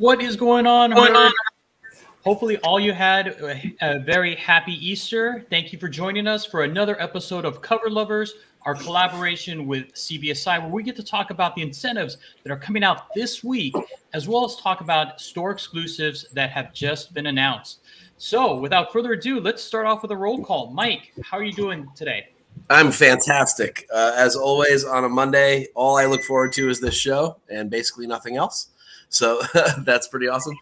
What is going on? Herd? Hopefully all you had a very happy Easter. Thank you for joining us for another episode of Cover Lovers, our collaboration with CBSI, where we get to talk about the incentives that are coming out this week, as well as talk about store exclusives that have just been announced. So without further ado, let's start off with a roll call. Mike, how are you doing today? I'm fantastic. As always on a Monday, all I look forward to is this show and basically nothing else. So that's pretty awesome.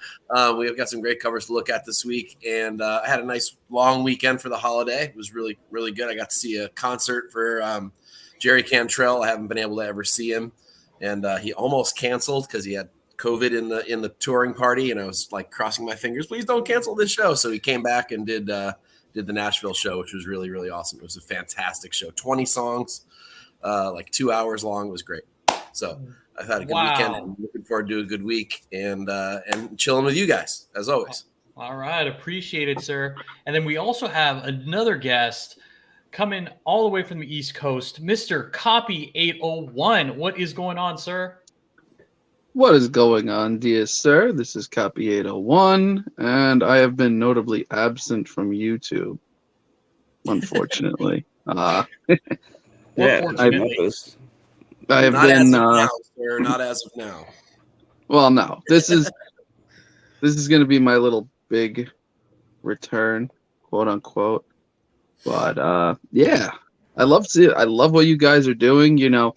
We've got some great covers to look at this week. And I had a nice long weekend for the holiday. It was really, really good. I got to see a concert for Jerry Cantrell. I haven't been able to ever see him. And he almost canceled because he had COVID in the touring party. And I was like crossing my fingers, please don't cancel this show. So he came back and did the Nashville show, which was really, really awesome. It was a fantastic show. 20 songs, like 2 hours long. It was great. So I've had a good weekend. I'm looking forward to a good week and chilling with you guys, as always. All right. Appreciate it, sir. And then we also have another guest coming all the way from the East Coast, Mr. Copy 801. What is going on, sir? What is going on, dear sir? This is Copy 801, and I have been notably absent from YouTube, unfortunately. Yeah, I have not been as of now, sir, not as of now. Well, no. This is going to be my little big return, quote unquote. But yeah, I love what you guys are doing. You know,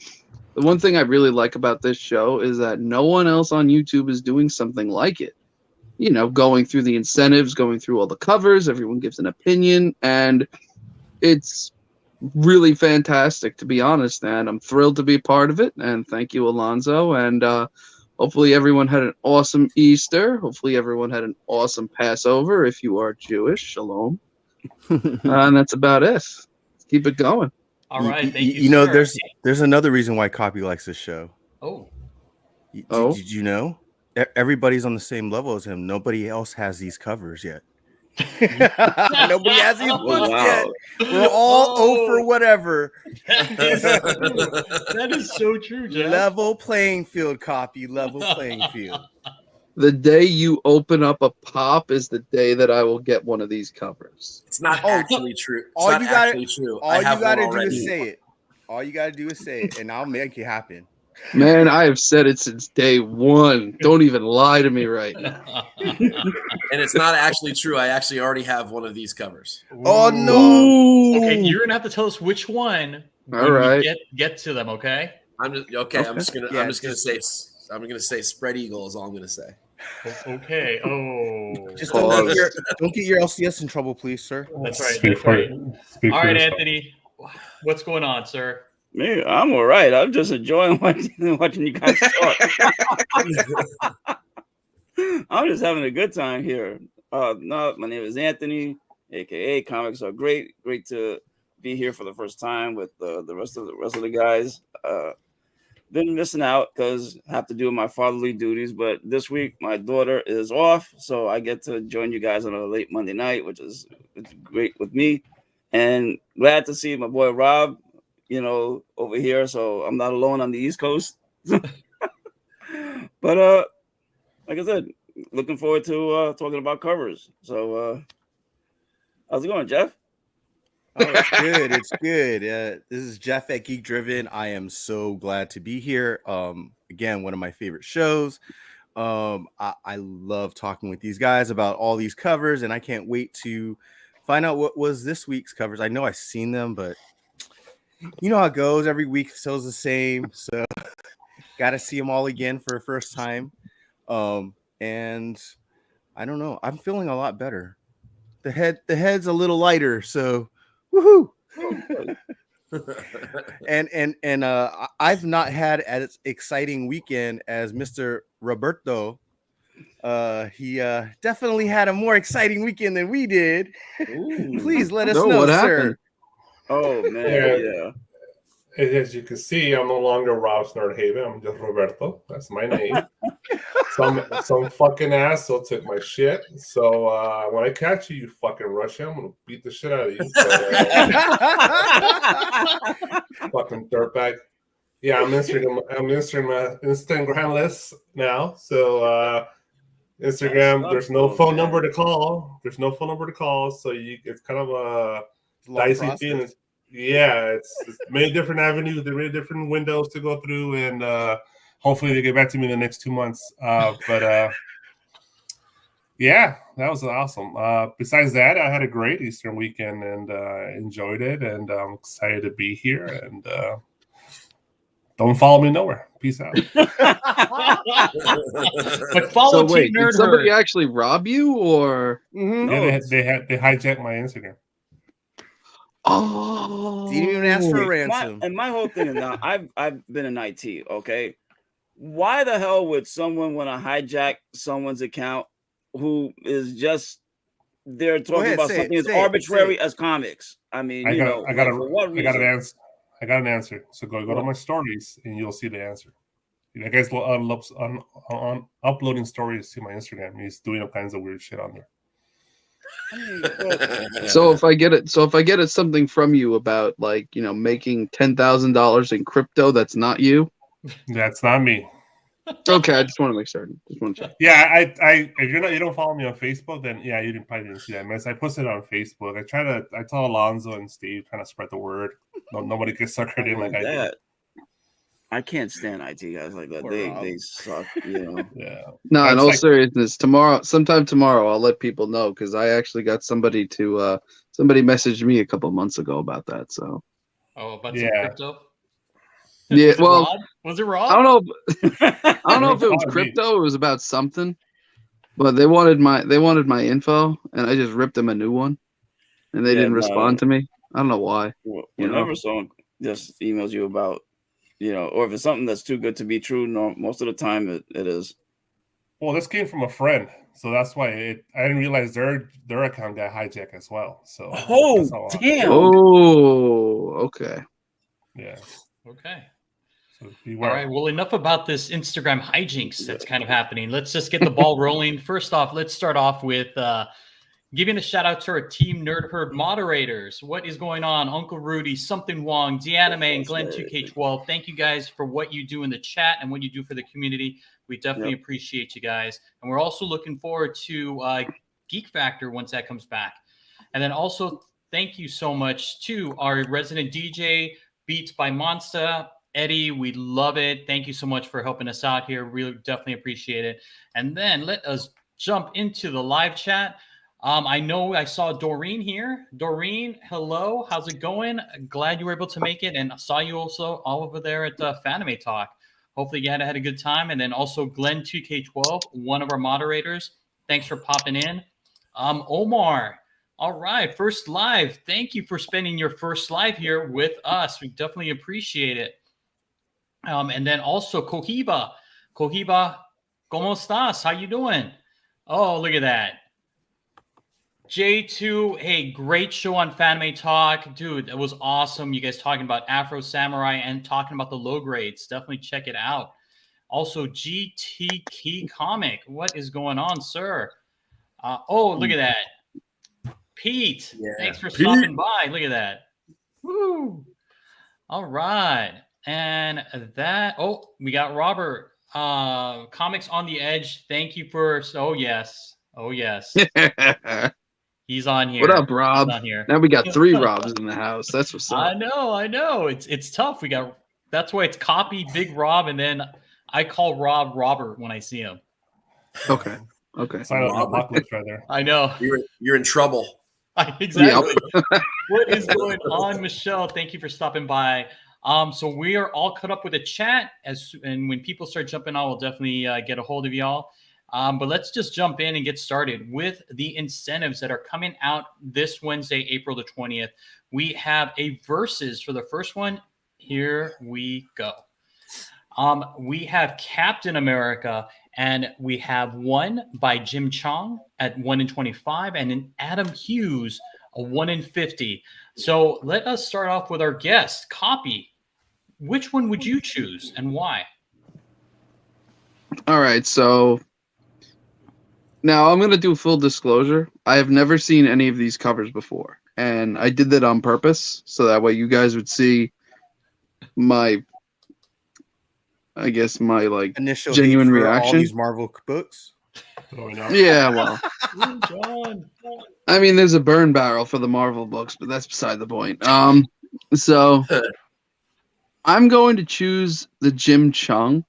the one thing I really like about this show is that no one else on YouTube is doing something like it. You know, going through the incentives, going through all the covers, everyone gives an opinion, and it's really fantastic, to be honest, and I'm thrilled to be part of it. And thank you, Alonzo. And hopefully everyone had an awesome Easter. Hopefully everyone had an awesome Passover. If you are Jewish, shalom. And that's about it. Let's keep it going. All right, thank you. You know, there's another reason why Copy likes this show. Did you know? Everybody's on the same level as him. Nobody else has these covers yet. Nobody has these books yet. We're all over whatever. That is so true, Jeff. Level playing field, Copy. Level playing field. The day you open up a pop is the day that I will get one of these covers. It's not actually true. All you gotta do is say it. All you gotta do is say it, and I'll make it happen. Man, I have said it since day one. Don't even lie to me right now. And it's not actually true. I actually already have one of these covers. Oh no! Okay, you're gonna have to tell us which one. All right, get to them. Okay. I'm just gonna say spread eagle is all I'm gonna say. Okay. Oh. Just don't get your LCS in trouble, please, sir. That's right. All right, Anthony. What's going on, sir? Me, I'm all right. I'm just enjoying watching you guys talk. I'm just having a good time here. No, my name is Anthony, aka Comics Are Great. Great to be here for the first time with the rest of the guys. Been missing out because I have to do my fatherly duties, but this week my daughter is off, so I get to join you guys on a late Monday night, which is great with me. And glad to see my boy Rob, over here, so I'm not alone on the East Coast. But like I said, looking forward to talking about covers. So how's it going, Jeff? Oh, it's good. It's good. This is Jeff at Geek Driven. I am so glad to be here. Again, one of my favorite shows. I love talking with these guys about all these covers, and I can't wait to find out what was this week's covers. I know I've seen them, but you know how it goes. Every week feels the same, so got to see them all again for a first time. And I don't know. I'm feeling a lot better. The head's a little lighter, so woohoo! and I've not had as exciting weekend as Mr. Roberto. He definitely had a more exciting weekend than we did. Ooh. Please let us know what sir. Happened? Oh man, yeah. As you can see, I'm no longer Rob Snerdhaven. I'm just Roberto. That's my name. some fucking asshole took my shit. So when I catch you, you fucking Russian, I'm gonna beat the shit out of you. So, fucking dirtbag. Yeah, I'm Instagram list now. So Instagram. That's There's no cool, phone man. number to call. There's no phone number to call, so it's kind of a Long dicey process. thing. Yeah, it's many different avenues, there are many different windows to go through, and hopefully they get back to me in the next 2 months. But yeah, that was awesome. Besides that, I had a great Easter weekend and enjoyed it, and I'm excited to be here. And don't follow me nowhere. Peace out. But follow So wait, Team did Nerd somebody Herd. actually rob you or? Mhm. No, Yeah, they hijacked my Instagram. Oh, Didn't even ask for a my, ransom. and my whole thing is now I've been in IT. Okay, why the hell would someone want to hijack someone's account who is just they're talking ahead, about say it, something as say it, arbitrary say as comics? I mean, I you know, got like, for what I got an reason? answer. I got an answer. So go to What? my stories and you'll see the answer. That guy's uploading stories to my Instagram. He's doing all kinds of weird shit on there. I mean, but, So if I get it something from you about like making $10,000 in crypto, that's not you. That's not me. Okay, I just want to make certain. Just want to check. Yeah, I if you don't follow me on Facebook, then yeah, you probably didn't see that mess. I posted it on Facebook. I tell Alonzo and Steve trying to spread the word. Nobody gets suckered in like I do. that I can't stand IT guys like that. Poor They Rob. suck. You know. Yeah. No, in That's all like- seriousness, sometime tomorrow, I'll let people know because I actually got somebody messaged me a couple months ago about that. So Oh, about Yeah. some crypto. yeah, Was it well, Rob? Was it Rob? I don't know. I don't know if it was Probably. crypto. It was about something, but they wanted my info, and I just ripped them a new one, and they Yeah, didn't no. respond to me. I don't know why. Whenever someone just emails you about, or if it's something that's too good to be true, no, most of the time it is. Well, this came from a friend, so that's why I didn't realize their account got hijacked as well. So Oh, that's how damn. Oh, okay. Yeah. Okay. So All beware. right. Well, enough about this Instagram hijinks that's kind of happening. Let's just get the ball rolling. First off, let's start off with giving a shout out to our Team Nerd Herd moderators. What is going on? Uncle Rudy, Something Wong, Deanime, and Glenn2K12. Thank you guys for what you do in the chat and what you do for the community. We definitely appreciate you guys. And we're also looking forward to Geek Factor once that comes back. And then also, thank you so much to our resident DJ, Beats by Monster. Eddie, we love it. Thank you so much for helping us out here. Really definitely appreciate it. And then let us jump into the live chat. I know I saw Doreen here. Doreen, hello. How's it going? Glad you were able to make it. And I saw you also all over there at Fanime Talk. Hopefully you had a good time. And then also Glenn2K12, one of our moderators. Thanks for popping in. Omar, all right. First live. Thank you for spending your first live here with us. We definitely appreciate it. And then also Cohiba. Cohiba, ¿cómo estás? How you doing? Oh, look at that. J2, hey, great show on Fanime Talk. Dude, that was awesome. You guys talking about Afro Samurai and talking about the low grades. Definitely check it out. Also, GT Key Comic. What is going on, sir? Look at that. Pete, thanks for stopping by. Look at that. Woo. All right. And that, we got Robert. Comics on the Edge. Thank you for, yes. He's on here. What up, Rob? He's on here. Now we got 3 Robs in the house. That's what's up. I know. It's tough. That's why it's copy Big Rob, and then I call Rob Robert when I see him. Okay. Sign up apocalypse right there. I know. You're in trouble. Exactly. What is going on, Michelle? Thank you for stopping by. So we are all cut up with a chat, and when people start jumping on, we'll definitely get a hold of y'all. But let's just jump in and get started with the incentives that are coming out this Wednesday, April the 20th. We have a versus for the first one. Here we go. We have Captain America, and we have one by Jim Chong at 1 in 25, and an Adam Hughes, a 1 in 50. So let us start off with our guest, Copy. Which one would you choose and why? All right, so now I'm going to do full disclosure. I have never seen any of these covers before, and I did that on purpose so that way you guys would see my initial genuine hate for reaction. all these Marvel books. Oh, no. Yeah, well, John. I mean, there's a burn barrel for the Marvel books, but that's beside the point. So I'm going to choose the Jim Chung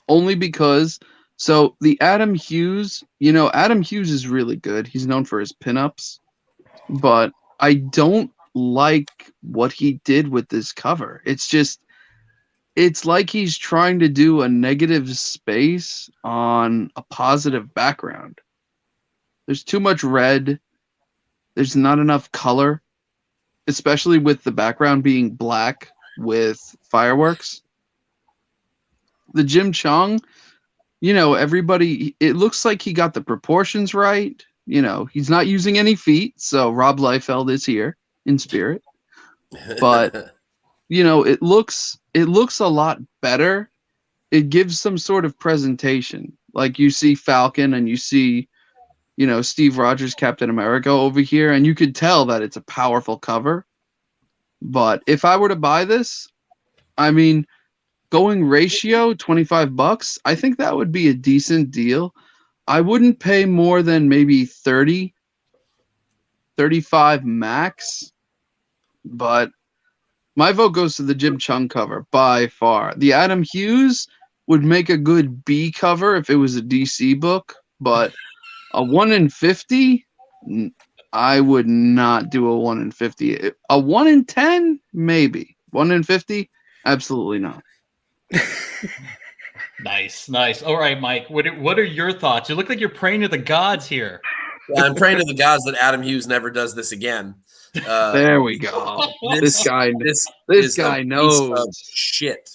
only because. So the Adam Hughes, Adam Hughes is really good. He's known for his pinups, but I don't like what he did with this cover. It's like he's trying to do a negative space on a positive background. There's too much red. There's not enough color, especially with the background being black with fireworks. The Jim Chung, everybody, it looks like he got the proportions right. He's not using any feet, so Rob Liefeld is here in spirit. But it looks a lot better. It gives some sort of presentation. Like you see Falcon and you see, Steve Rogers, Captain America over here, and you could tell that it's a powerful cover. But if I were to buy this, I mean, going ratio $25, I think that would be a decent deal. I wouldn't pay more than maybe 30, 35 max, but my vote goes to the Jim Chung cover by far. The Adam Hughes would make a good B cover if it was a DC book, but a 1 in 50, I would not do a 1 in 50. A 1 in 10, maybe. 1 in 50, absolutely not. Nice. All right, Mike. What are your thoughts? You look like you're praying to the gods here. Yeah, I'm praying to the gods that Adam Hughes never does this again. There we go. This guy knows. Piece of shit.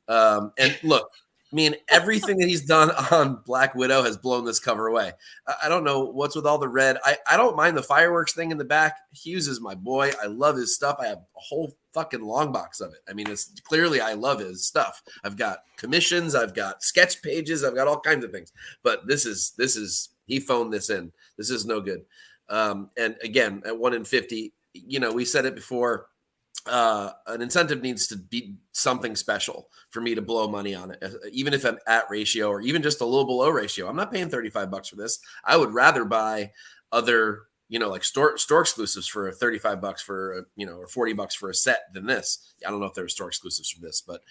And look, I mean, everything that he's done on Black Widow has blown this cover away. I don't know what's with all the red. I don't mind the fireworks thing in the back. Hughes is my boy. I love his stuff. I have a whole fucking long box of it. I mean, it's clearly I love his stuff. I've got commissions. I've got sketch pages. I've got all kinds of things. But this is he phoned this in. This is no good. And again, at 1 in 50, we said it before. An incentive needs to be something special for me to blow money on it, even if I'm at ratio or even just a little below ratio. I'm not paying $35 for this. I would rather buy other, like store exclusives for $35 for, or $40 for a set than this. I don't know if there are store exclusives for this, but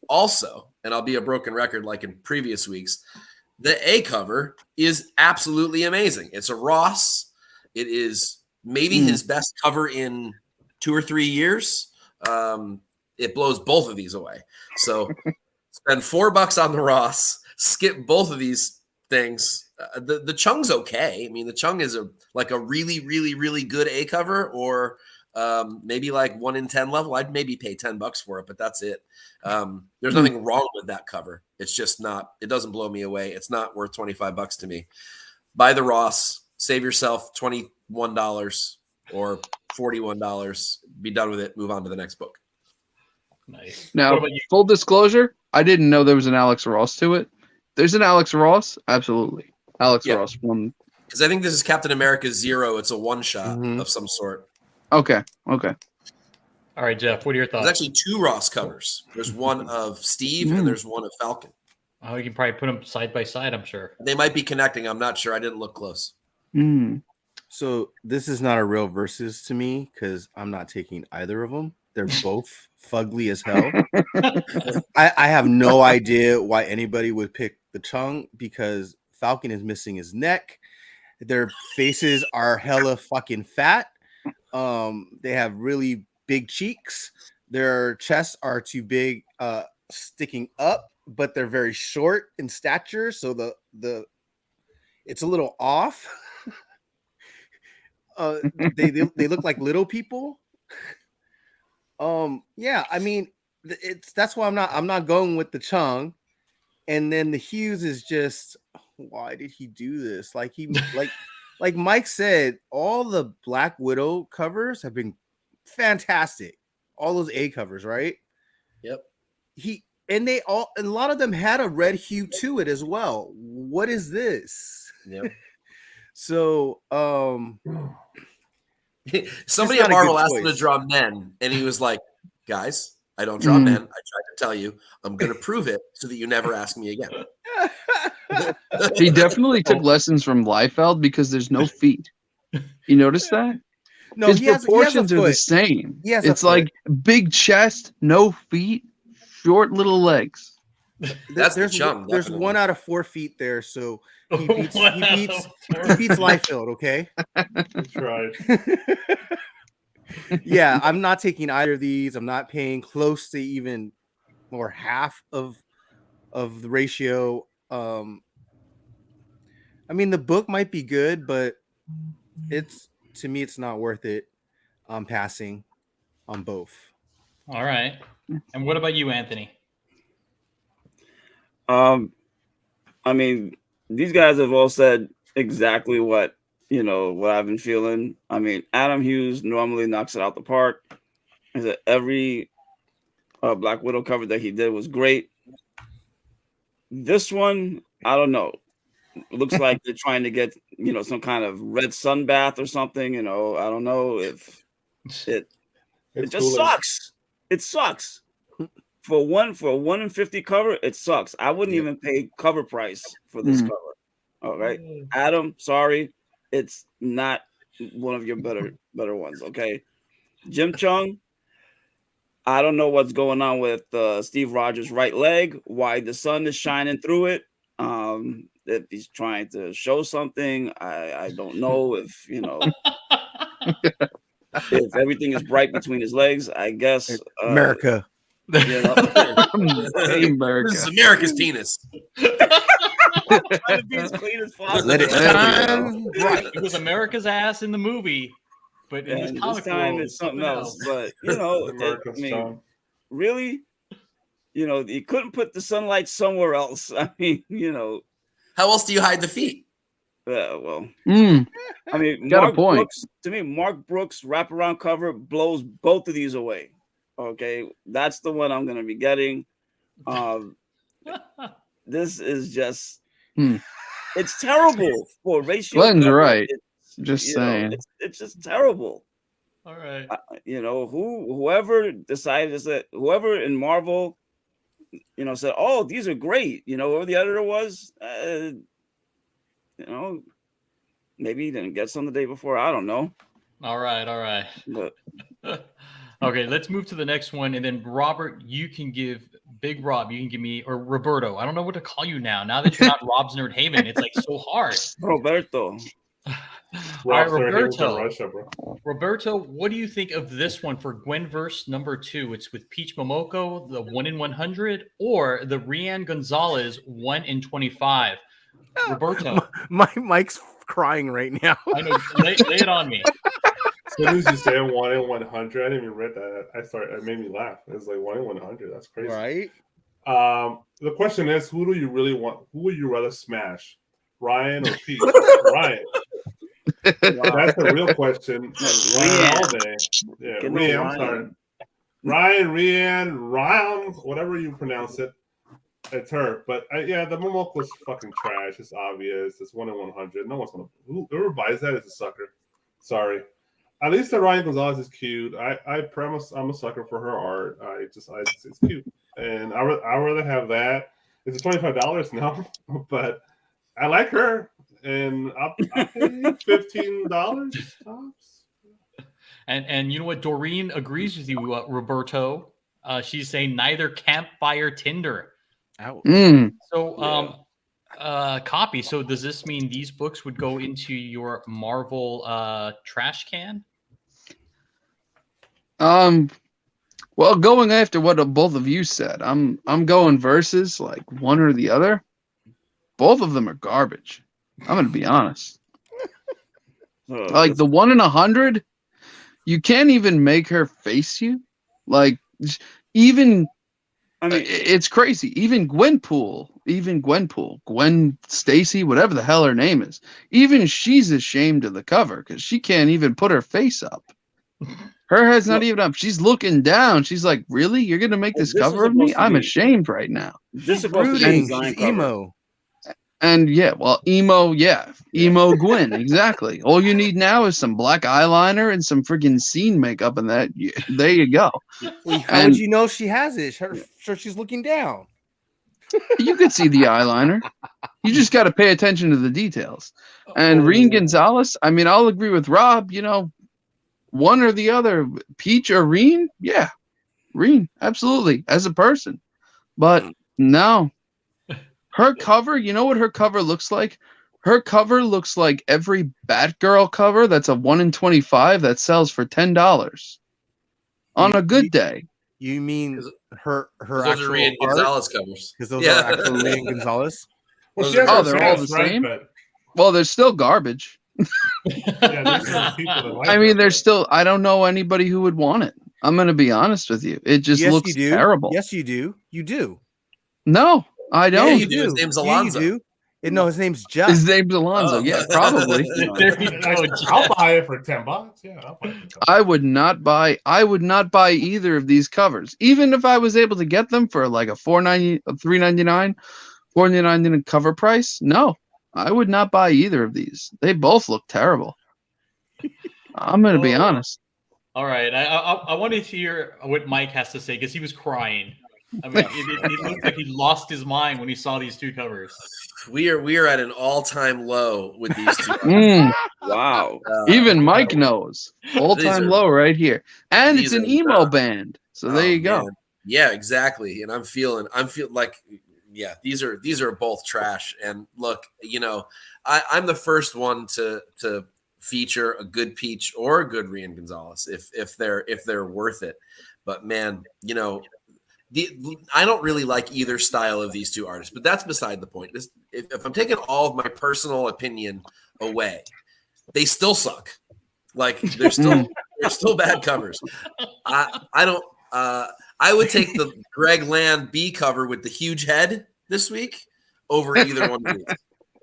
also, and I'll be a broken record like in previous weeks, the A cover is absolutely amazing. It's a Ross. It is maybe his best cover in 2 or 3 years. It blows both of these away. So spend $4 on the Ross, skip both of these things. The Chung's okay. I mean, the Chung is a really, really, really good A cover, or maybe like 1 in 10 level. I'd maybe pay $10 for it, but that's it. There's nothing wrong with that cover. It's just not, it doesn't blow me away. It's not worth $25 to me. Buy the Ross, save yourself $21 or $41, be done with it, move on to the next book. Nice. Now, full disclosure, I didn't know there was an Alex Ross to it. There's an Alex Ross, absolutely. Alex Ross one. Because I think this is Captain America 0. It's a one-shot of some sort. Okay. All right, Jeff, what are your thoughts? There's actually 2 Ross covers. There's one of Steve and there's one of Falcon. Oh, you can probably put them side by side, I'm sure. They might be connecting. I'm not sure. I didn't look close. So this is not a real versus to me because I'm not taking either of them. They're both fugly as hell. I have no idea why anybody would pick the Chung because Falcon is missing his neck. Their faces are hella fucking fat. They have really big cheeks. Their chests are too big, sticking up, but they're very short in stature. So the it's a little off. They look like little people. Yeah, I mean, that's why I'm not going with the Chung. And then the Hughes is just, why did he do this? Like like Mike said, all the Black Widow covers have been fantastic. All those A covers, right? Yep. A lot of them had a red hue to it as well. What is this? Yep. So somebody at Marvel asked him to draw men, and he was like, guys, I don't draw men. I tried to tell you, I'm going to prove it so that you never ask me again. He definitely took lessons from Liefeld because there's no feet. You notice that? No, His he has a proportions are the foot. same. He has a It's like big chest, no feet, short little legs. That's the There's chum, there's definitely. 1 out of 4 feet there, so he beats One he out beats of four. he beats Liefeld, okay? That's right. Yeah, I'm not taking either of these. I'm not paying close to even or half of the ratio. I mean, the book might be good, but to me it's not worth it. I'm passing on both. All right. And what about you, Anthony? I mean, these guys have all said exactly what what I've been feeling. I mean, Adam Hughes normally knocks it out the park. I said every Black Widow cover that he did was great. This one, I don't know. It looks like they're trying to get some kind of red sun bath or something. I don't know if it It's just Kool-Aid. sucks. It sucks. For a 1 in 50 cover, it sucks. I wouldn't even pay cover price for this cover. All right, Adam, sorry, it's not one of your better ones. Okay, Jim Chung, I don't know what's going on with Steve Rogers' right leg. Why the sun is shining through it? If he's trying to show something, I don't know. If if everything is bright between his legs, I guess America. America. This is America's penis. Trying to be as clean as possible. Let it shine. Right. It was America's ass in the movie, but in And this comic this time world, it's something else. But I America's mean, strong. really, you couldn't put the sunlight somewhere else. I mean, How else do you hide the feet? well, Mm. I mean, Got a Mark point. Brooks, to me, Mark Brooks wraparound cover blows both of these away. Okay, that's the one I'm going to be getting. This is just, it's terrible for ratio. Glenn's cover. right. It's, Just saying. it's just terrible. all right. Whoever decided that, whoever in Marvel, said, "Oh, these are great." Whoever the editor was, maybe he didn't get some the day before. I don't know. All right. But Okay, let's move to the next one, and then Robert, you can give Big Rob. You can give me, or Roberto. I don't know what to call you now. Now that you're not Rob's Nerd Haven, it's like so hard. Roberto. All right, Rockstar Haven's in Roberto. Russia, bro. Roberto, what do you think of this one for Gwenverse #2? It's with Peach Momoko, the 1 in 100, or the Rian Gonzalez 1 in 25. Roberto, Mike's crying right now. I know. Lay it on me. As soon as you say 1 in 100, I didn't even read that. It made me laugh. It was like 1 in 100. That's crazy. Right? The question is, who do you really want? Who would you rather smash, Ryan or Pete? Ryan. That's the real question. Ryan all day. Yeah, Rian. I'm sorry. Ryan, whatever you pronounce it. It's her. But the Momoko's fucking trash. It's obvious. It's 1 in 100. No one's gonna. Whoever buys that is a sucker. Sorry. At least the Ryan Gonzalez is cute. I promise I'm a sucker for her art. It's cute, and I rather have that. It's $25 now, but I like her, and I'll pay $15 tops. And you know what? Doreen agrees with you, Roberto. She's saying neither campfire Tinder. Ouch. So, copy. So, does this mean these books would go into your Marvel trash can? Well, going after what both of you said, I'm going versus like one or the other. Both of them are garbage. I'm gonna be honest. Like the 1 in 100, you can't even make her face you. Like even. I mean, it's crazy. Even Gwen Stacy, whatever the hell her name is, even she's ashamed of the cover because she can't even put her face up. Her head's not even up. She's looking down. She's like, "Really? You're gonna make this cover of me? I'm ashamed right now." This is supposed to be She's emo. And emo Gwen, exactly. All you need now is some black eyeliner and some freaking scene makeup, and there you go. How would you know she has it? She's looking down. You could see the eyeliner. You just got to pay attention to the details. And Reen Gonzalez, I mean, I'll agree with Rob. You know, one or the other, Peach or Reen. Yeah, Reen, absolutely, as a person. But no, her cover. You know what her cover looks like? Her cover looks like every Batgirl cover that's a 1 in 25 that sells for $10 on a good day. You mean her Those actual are Rian art? Gonzalez covers. Because those are actual Rian Gonzalez. Well, she has Oh, her they're all fans, the right? same? But Well, they're still garbage. yeah, there's some people that like I mean, her, there's but- still. I don't know anybody who would want it. I'm going to be honest with you. It just Yes, looks you do. terrible. Yes, you do. You do. No, I Yeah, don't. you do. His name's Yeah, Alonzo. you do. No, his name's Jeff. His name's Alonzo. Oh. Yeah, probably. There you go, I'll buy it for $10. Yeah, I'll buy it for $10. I would not buy. I would not buy either of these covers, even if I was able to get them for like a $4.90, a $3.99, $4.99 cover price. No, I would not buy either of these. They both look terrible. I'm going to be honest. All right, I want to hear what Mike has to say because he was crying. I mean, it looked like he lost his mind when he saw these two covers. We are at an all-time low with these two. Mm, Wow. even Mike knows. All-time are- low right here, and it's these an are emo not- band. So Oh, there you go. man. Yeah, exactly. And I'm feeling like, yeah, these are both trash. And look, you know, I'm the first one to feature a good Peach or a good Rian Gonzalez if they're worth it. But man, you know, I don't really like either style of these two artists, but that's beside the point. If I'm taking all of my personal opinion away, they still suck. Like they're still bad covers. I don't. I would take the Greg Land B cover with the huge head this week over either one of these.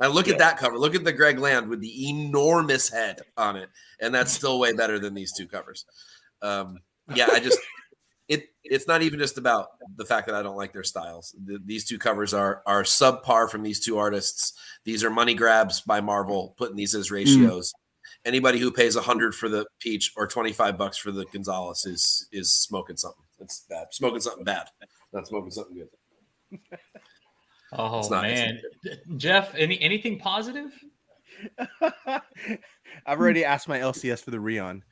I look at that cover. Look at the Greg Land with the enormous head on it, and that's still way better than these two covers. Yeah, it's not even just about the fact that I don't like their styles. These two covers are subpar from these two artists. These are money grabs by Marvel, putting these as ratios. Anybody who pays $100 for the Peach or $25 for the Gonzalez is smoking something. It's bad. Smoking something bad. Not smoking something good. Oh It's not- man, Jeff, anything positive? I've already asked my LCS for the Rion.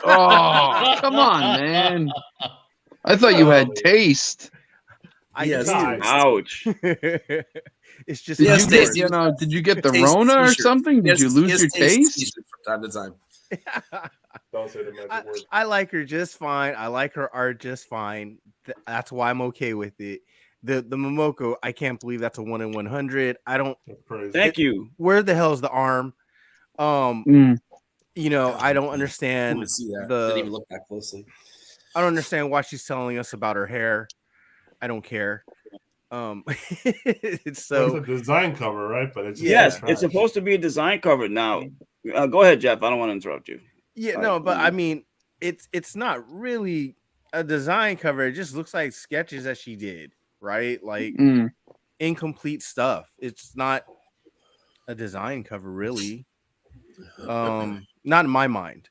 Oh, come on, man. I thought you had taste. Yes, God. Ouch. It's just Did Yes, you taste. get, did you get the Taste Rona or t-shirt. something? Did Yes, you lose yes, your taste? t-shirt from time to time. Don't say the magic word. I like her just fine. I like her art just fine. That's why I'm okay with it. The Momoko, I can't believe that's a 1 in 100. I don't. That's crazy. Thank you. Where the hell is the arm? You know, I don't I understand didn't see that. Didn't even the. look that closely. I don't understand why she's telling us about her hair. I don't care. It's So so. it's a design cover, right? But it's just Yes, trash. it's supposed to be a design cover. Now, go ahead, Jeff. I don't want to interrupt you. Yeah, no, but I mean, it's not really a design cover. It just looks like sketches that she did, right? Like incomplete stuff. It's not a design cover, really. Not in my mind.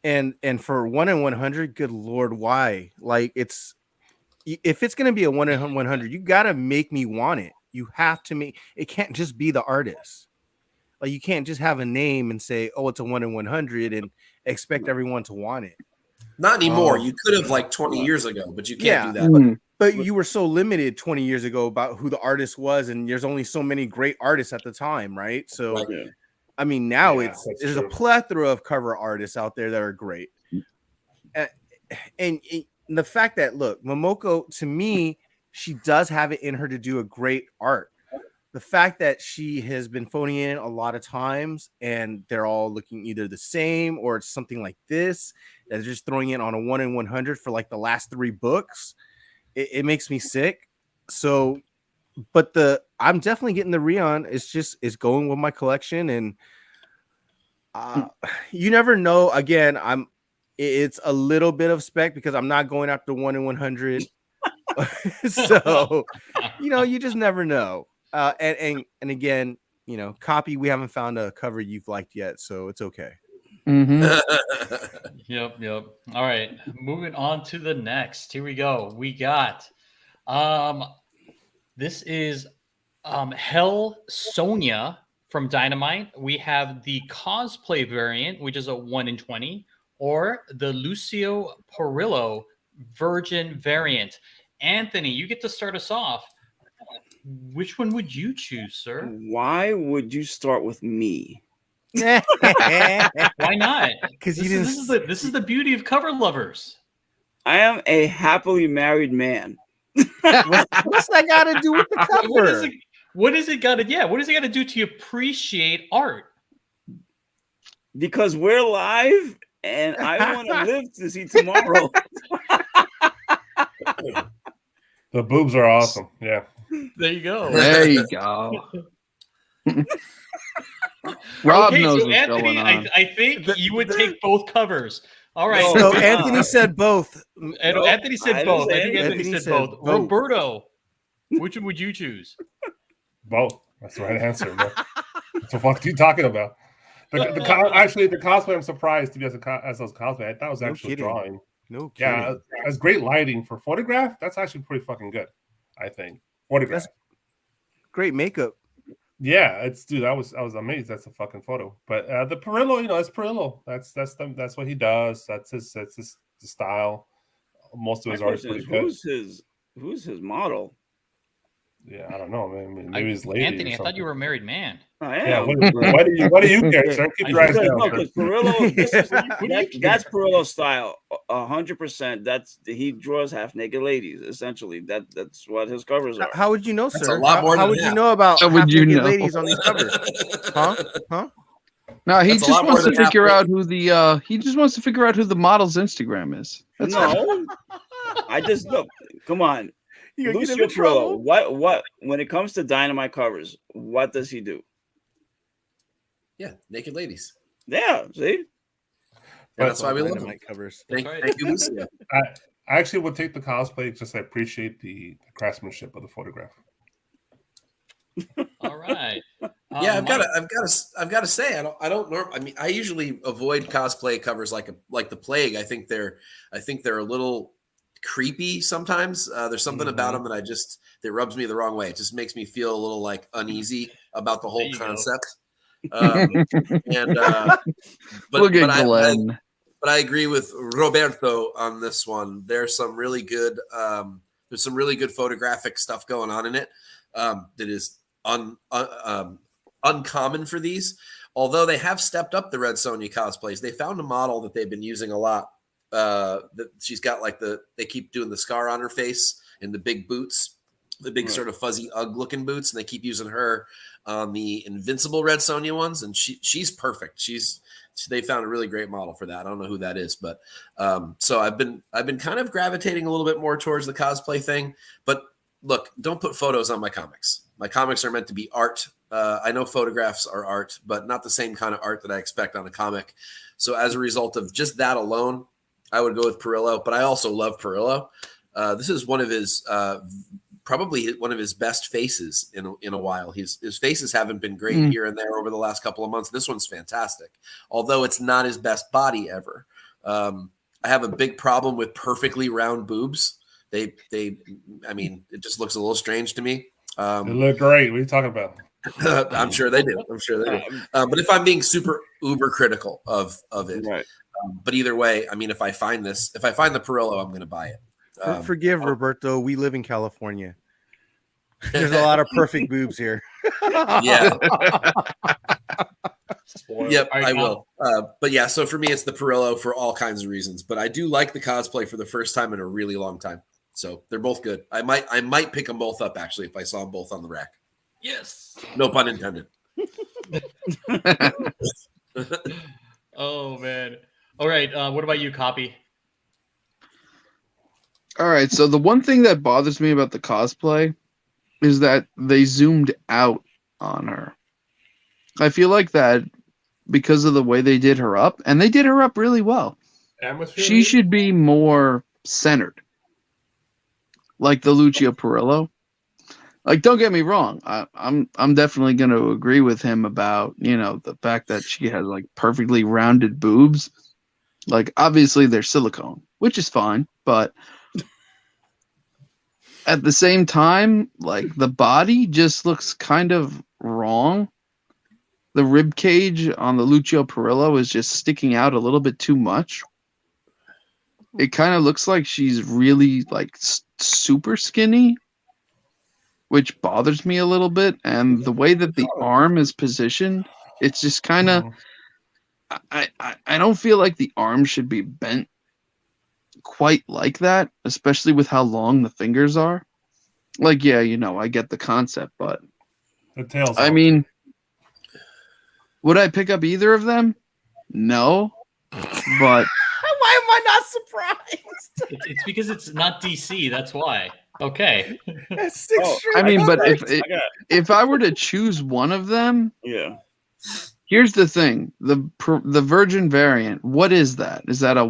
And for 1 in 100, good lord, why? Like if it's gonna be a 1 in 100, you gotta make me want it. You have to make it. Can't just be the artist. Like you can't just have a name and say, "Oh, it's a 1 in 100," and expect everyone to want it. Not anymore. Oh. You could have like 20 years ago, but you Yeah. can't do that. But you were so limited 20 years ago about who the artist was, and there's only so many great artists at the time, right? So, Right. Yeah. I mean, now Yeah, that's there's true. a plethora of cover artists out there that are great. And the fact that, look, Momoko, to me, she does have it in her to do a great art. The fact that she has been phoning in a lot of times and they're all looking either the same or it's something like this, that they're just throwing in on a 1 in 100 for like the last 3 books, it makes me sick. So, but I'm definitely getting the Rion. It's going with my collection, and you never know. Again, it's a little bit of spec because I'm not going after 1 in 100. So, you just never know. And again, copy, we haven't found a cover you've liked yet, so it's okay. Yep. All right, moving on to the next. Here we go. We got This is Hell Sonia from Dynamite. We have the cosplay variant, which is a 1 in 20, or the Lucio Perillo Virgin variant. Anthony, you get to start us off. Which one would you choose, sir? Why would you start with me? Why not? Because This is the beauty of cover lovers. I am a happily married man. what's that got to do with the cover? What does it got to do to appreciate art? Because we're live and I want to live to see tomorrow. The boobs are awesome. Yeah. There you go. There you go. Rob Okay, knows so what's Anthony, going on. I think you would take both covers. All right. So Anthony said both. Anthony said both. I think Anthony Anthony said said both. both. Roberto, which one would you choose? Both. That's the right answer, bro. What the fuck are you talking about? Actually, the cosplay, I'm surprised to be as those cosplay. I thought it was actually drawing. No kidding. Yeah, that's great lighting for photograph. That's actually pretty fucking good, I think. Photograph. That's great makeup. Yeah, I was amazed. That's a fucking photo. But the Perillo, it's Perillo. That's what he does. That's his style. Most of his art is pretty good. Who's his model? Yeah, I don't know, man. Maybe his lady. Anthony, I thought you were a married man. I am. Yeah, what do you care, sir? Keep your eyes down. Because Perillo, that's Perillo style, 100%. He draws half naked ladies. Essentially, that's what his covers are. How would you know, That's sir? a lot more How than would that. you know about How would you half-naked know? ladies on these covers? Huh? No, he That's a just lot more wants to than figure halfway. out who the model's Instagram is. That's all. No, I just look. Come on, You gonna get Lucio in trouble? Perillo. What? When it comes to Dynamite covers, what does he do? Yeah, naked ladies. Yeah, see. And that's why we love him. Dynamite covers. Thank right. you, Lucio. I actually would take the cosplay. Just I appreciate the craftsmanship of the photograph. All right. Yeah, I've Mike, got to say, I usually avoid cosplay covers like the plague. I think they're a little creepy sometimes. There's something about them that rubs me the wrong way. It just makes me feel a little like uneasy about the whole There you go. concept. Look at Glenn. But I agree with Roberto on this one. There's some really good photographic stuff going on in it that is uncommon for these. Although they have stepped up the Red Sonja cosplays, they found a model that they've been using a lot. That she's got they keep doing the scar on her face and the big boots, the big sort of fuzzy Ugg looking boots, and they keep using her on the Invincible Red Sonja ones, and she's perfect. They found a really great model for that. I don't know who that is, but so I've been kind of gravitating a little bit more towards the cosplay thing. But look, don't put photos on my comics. My comics are meant to be art. I know photographs are art, but not the same kind of art that I expect on a comic. So as a result of just that alone, I would go with Perillo. But I also love Perillo. This is one of his probably one of his best faces in a while. His faces haven't been great here and there over the last couple of months. This one's fantastic, although it's not his best body ever. I have a big problem with perfectly round boobs. It just looks a little strange to me. They look great. What are you talking about? I'm sure they do. But if I'm being super uber critical of it, Right. But either way, I mean, if I find the Perillo, I'm going to buy it. Forgive Roberto. We live in California. There's a lot of perfect boobs here. Yeah. Yep, All right, I will. But yeah, so for me, it's the Perillo for all kinds of reasons. But I do like the cosplay for the first time in a really long time. So they're both good. I might pick them both up actually if I saw them both on the rack. yes. No pun intended. Oh man. All right. What about you, Copy? All right, so the one thing that bothers me about the cosplay is that they zoomed out on her. I feel like that because of the way they did her up, and they did her up really well. Atmosphere. She should be more centered, like the Lucio Perillo. Like, don't get me wrong, I'm definitely going to agree with him about the fact that she has like perfectly rounded boobs. Like, obviously they're silicone, which is fine, but at the same time, like the body just looks kind of wrong. The rib cage on the Lucio Perillo is just sticking out a little bit too much. It kind of looks like she's really like super skinny, which bothers me a little bit. And the way that the arm is positioned, it's just kind of. I don't feel like the arm should be bent quite like that, especially with how long the fingers are. Like, yeah, I get the concept, but The tail's I out. mean, would I pick up either of them? No, but Why am I not surprised? It's because it's not DC. That's why. Okay. That's six Oh, straight. I mean, but I got if I were to choose one of them, yeah. here's the thing: the Virgin variant. What is that? Is that a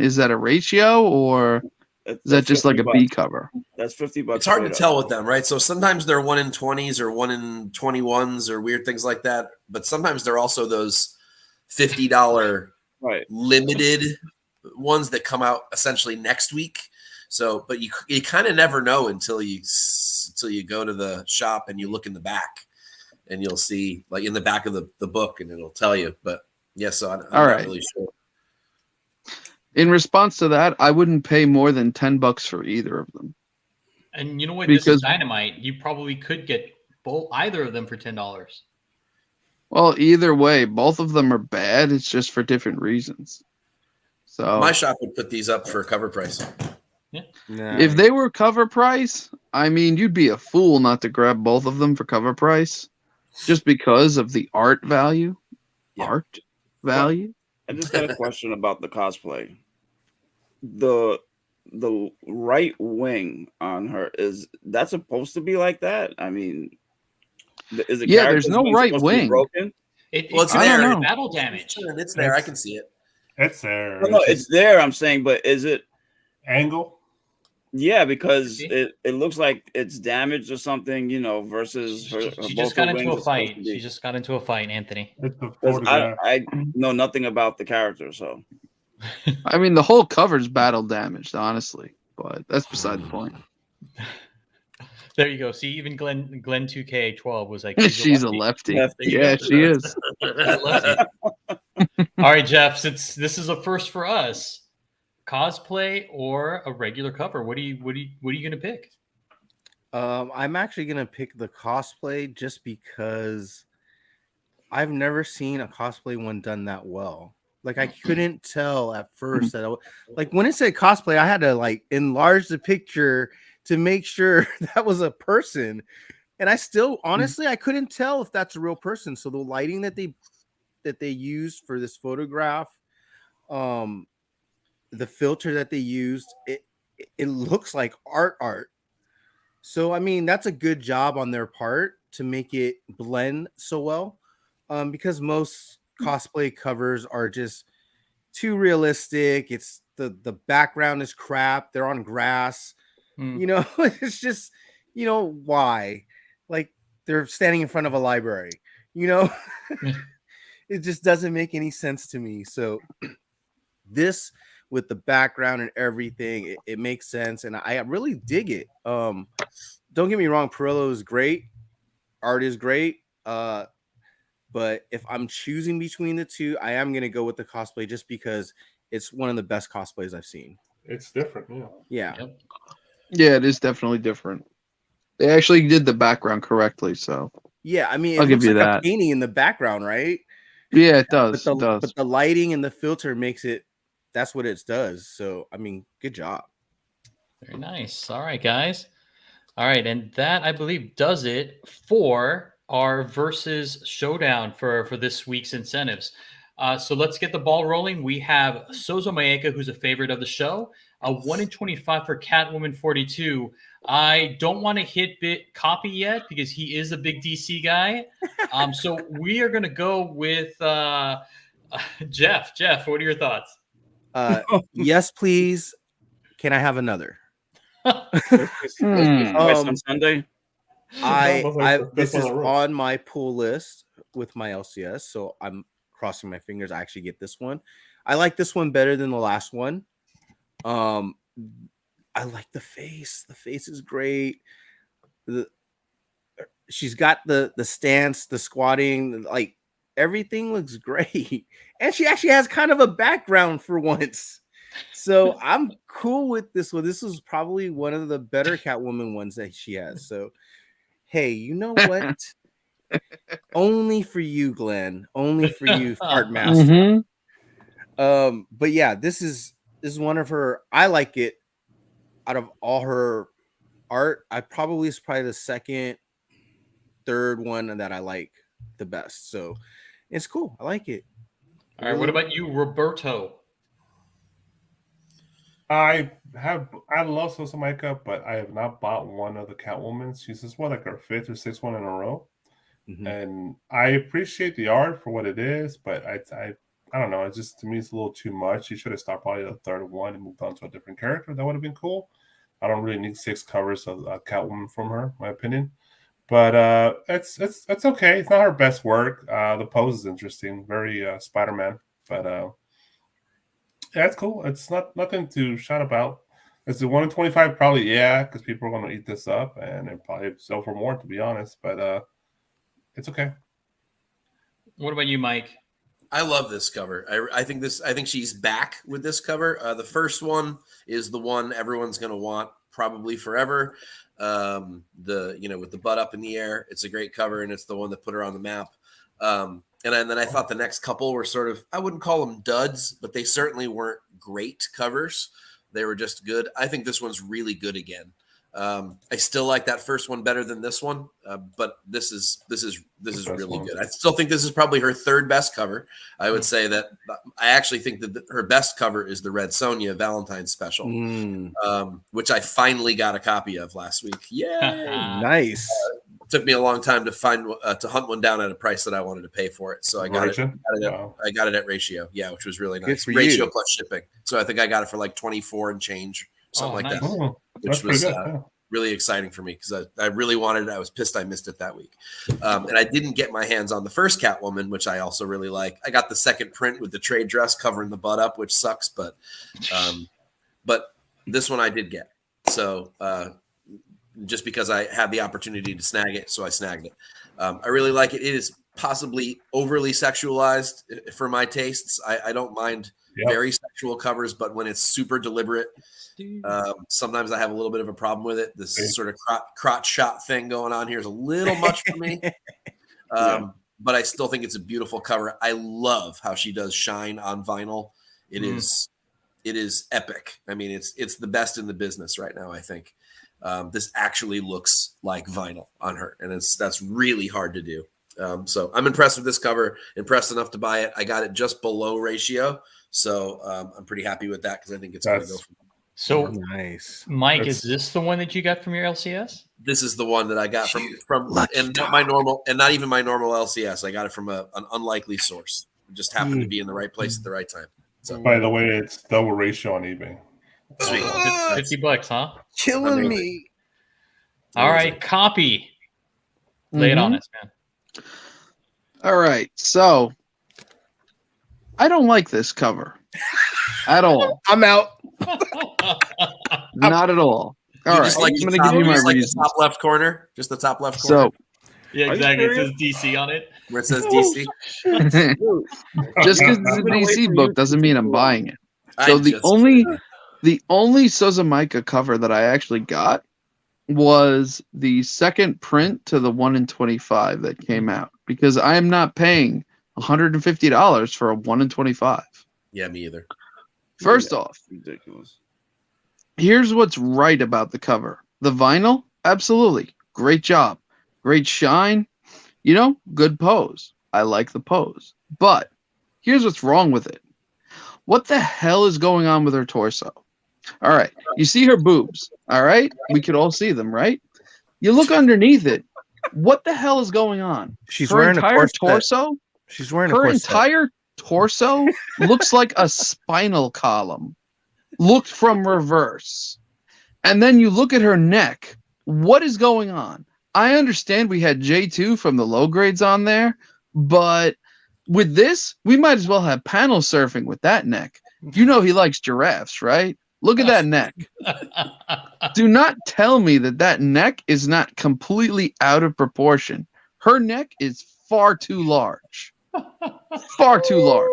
Is that a ratio, or is that just like a B cover? That's $50. It's hard to straight tell up. with them, right? So sometimes they're 1 in 20s or 1 in 21s or weird things like that. But sometimes they're also those $50 Right. limited ones that come out essentially next week. So, but you kind of never know until you go to the shop and you look in the back, and you'll see like in the back of the book, and it'll tell you. But yeah, so I'm All not right. really sure. In response to that, I wouldn't pay more than $10 for either of them. And you know what? This Because- is Dynamite. You probably could get either of them for $10. Well, either way, both of them are bad. It's just for different reasons. So My shop would put these up for cover price. if they were cover price, I mean, you'd be a fool not to grab both of them for cover price, just because of the art value. Yeah. Art value. I just got a question about the cosplay. The right wing on her, is that supposed to be like that? I mean, is it? Yeah, there's no right wing. Broken? Well, it's I there. don't know. Battle damage. It's there. I can see it. It's there. No, it's there. I'm saying, but is it? Angle. Yeah, because it looks like it's damaged or something, versus her. She both just got her into wings a are supposed fight. to be. She just got into a fight, Anthony. It's the 'Cause photograph. I know nothing about the character, so I mean, the whole cover's battle damaged, honestly, but that's beside the point. There you go. See, even Glenn 2K12 was like, She's a lefty. Lefty. Yeah, she is. All right, Jeff. Since this is a first for us, cosplay or a regular cover? What are you gonna pick? I'm actually gonna pick the cosplay just because I've never seen a cosplay one done that well. Like I couldn't tell at first that like when it said cosplay, I had to like enlarge the picture to make sure that was a person. And I still honestly I couldn't tell if that's a real person. So the lighting that they used for this photograph, the filter that they used, it looks like art. So I mean that's a good job on their part to make it blend so well. Because most cosplay covers are just too realistic. It's the background is crap. They're on grass. It's just, why? Like they're standing in front of a library, It just doesn't make any sense to me. So this with the background and everything, it makes sense. And I really dig it. Don't get me wrong. Perillo is great. Art is great. But if I'm choosing between the two, I am going to go with the cosplay just because it's one of the best cosplays I've seen. It's different. Yeah. Yeah. Yep. Yeah, it is definitely different. They actually did the background correctly, so Yeah, I mean, I'll it give looks you like that. a painting in the background, right? yeah, it does. But It does. but the lighting and the filter makes it. That's what it does. So I mean, good job. Very nice. All right, guys. All right, and that I believe does it for our versus showdown for this week's incentives. So let's get the ball rolling. We have Sozo Maeka, who's a favorite of the show, a 1 in 25 for Catwoman 42. I don't want to hit bit copy yet because he is a big DC guy. So we are going to go with Jeff. Jeff, what are your thoughts? Yes, please. Can I have another? on Sunday. This is on my pull list with my LCS, so I'm crossing my fingers I actually get this one. I like this one better than the last one. I like the face. The face is great. She's got the stance, the squatting, like everything looks great. And she actually has kind of a background for once. So I'm cool with this one. This is probably one of the better Catwoman ones that she has. So hey, you know what? Only for you, Glenn. Only for you, Art Master. But yeah, this is one of her. I like it. Out of all her art, it's probably the second, third one that I like the best. So it's cool. I like it. All right. What about you, Roberto? I love Sosa Micah, but I have not bought one of the Catwoman. She's just like her fifth or sixth one in a row. And I appreciate the art for what it is, but I don't know. It's just, to me, it's a little too much. She should have stopped probably the third one and moved on to a different character. That would have been cool. I don't really need 6 covers of Catwoman from her, in my opinion. But it's okay. It's not her best work. The pose is interesting, very Spider-Man. But yeah, it's cool. It's nothing to shout about. Is it 1 in 25? Probably, yeah, because people are going to eat this up and it probably sell for more, to be honest. But it's okay. What about you, Mike? I love this cover. I think she's back with this cover. The first one is the one everyone's going to want probably forever. With the butt up in the air, it's a great cover, and it's the one that put her on the map. And then I thought the next couple were sort of, I wouldn't call them duds, but they certainly weren't great covers. They were just good. I think this one's really good again. I still like that first one better than this one, but this is really good. I still think this is probably her third best cover. I would say that I actually think that her best cover is the Red Sonja Valentine's special, which I finally got a copy of last week. Yay! Nice. It took me a long time to find to hunt one down at a price that I wanted to pay for it. So I got it. I got it at Ratio, which was really nice. Ratio plus shipping. So I think I got it for like 24 and change, something like that. Which was really exciting for me because I really wanted it. I was pissed I missed it that week. And I didn't get my hands on the first Catwoman, which I also really like. I got the second print with the trade dress covering the butt up, which sucks, but this one I did get. So just because I had the opportunity to snag it, so I snagged it. I really like it. It is possibly overly sexualized for my tastes. I don't mind very sexual covers, but when it's super deliberate, sometimes I have a little bit of a problem with it. This sort of crotch shot thing going on here is a little much for me. But I still think it's a beautiful cover. I love how she does shine on vinyl. It is epic. I mean, it's the best in the business right now, I think. This actually looks like vinyl on her, and that's really hard to do. So I'm impressed with this cover, impressed enough to buy it. I got it just below Ratio, so I'm pretty happy with that because I think it's going to go. So nice, Mike. Is this the one that you got from your LCS? This is the one that I got from and not my normal, and not even my normal LCS. I got it from an unlikely source. It just happened to be in the right place at the right time. So, by the way, it's double Ratio on eBay. Sweet. $50, huh? Killing me. All right, copy. Lay it on us, man. All right, so I don't like this cover at all. I'm out. Not at all. All right, I'm going to give you my reasons. The top left corner, just the top left corner. So, yeah, exactly. It says DC on it. Where it says DC. Just because it's a DC book doesn't mean I'm buying it. So the only Sosa Micah cover that I actually got was the second print to the 1 in 25 that came out, because I am not paying $150 for a 1 in 25. Yeah, me either. First off, ridiculous. Here's what's right about the cover. The vinyl, absolutely. Great job. Great shine. Good pose. I like the pose. But here's what's wrong with it. What the hell is going on with her torso? All right. You see her boobs. All right. We could all see them, right? You look underneath it. What the hell is going on? She's her wearing entire a torso. She's wearing her a corset. entire torso looks like a spinal column looked from reverse. And then you look at her neck. What is going on? I understand we had J2 from the low grades on there, but with this, we might as well have panel surfing with that neck. He likes giraffes, right? Look at that neck. Do not tell me that neck is not completely out of proportion. Her neck is far too large. Far too large.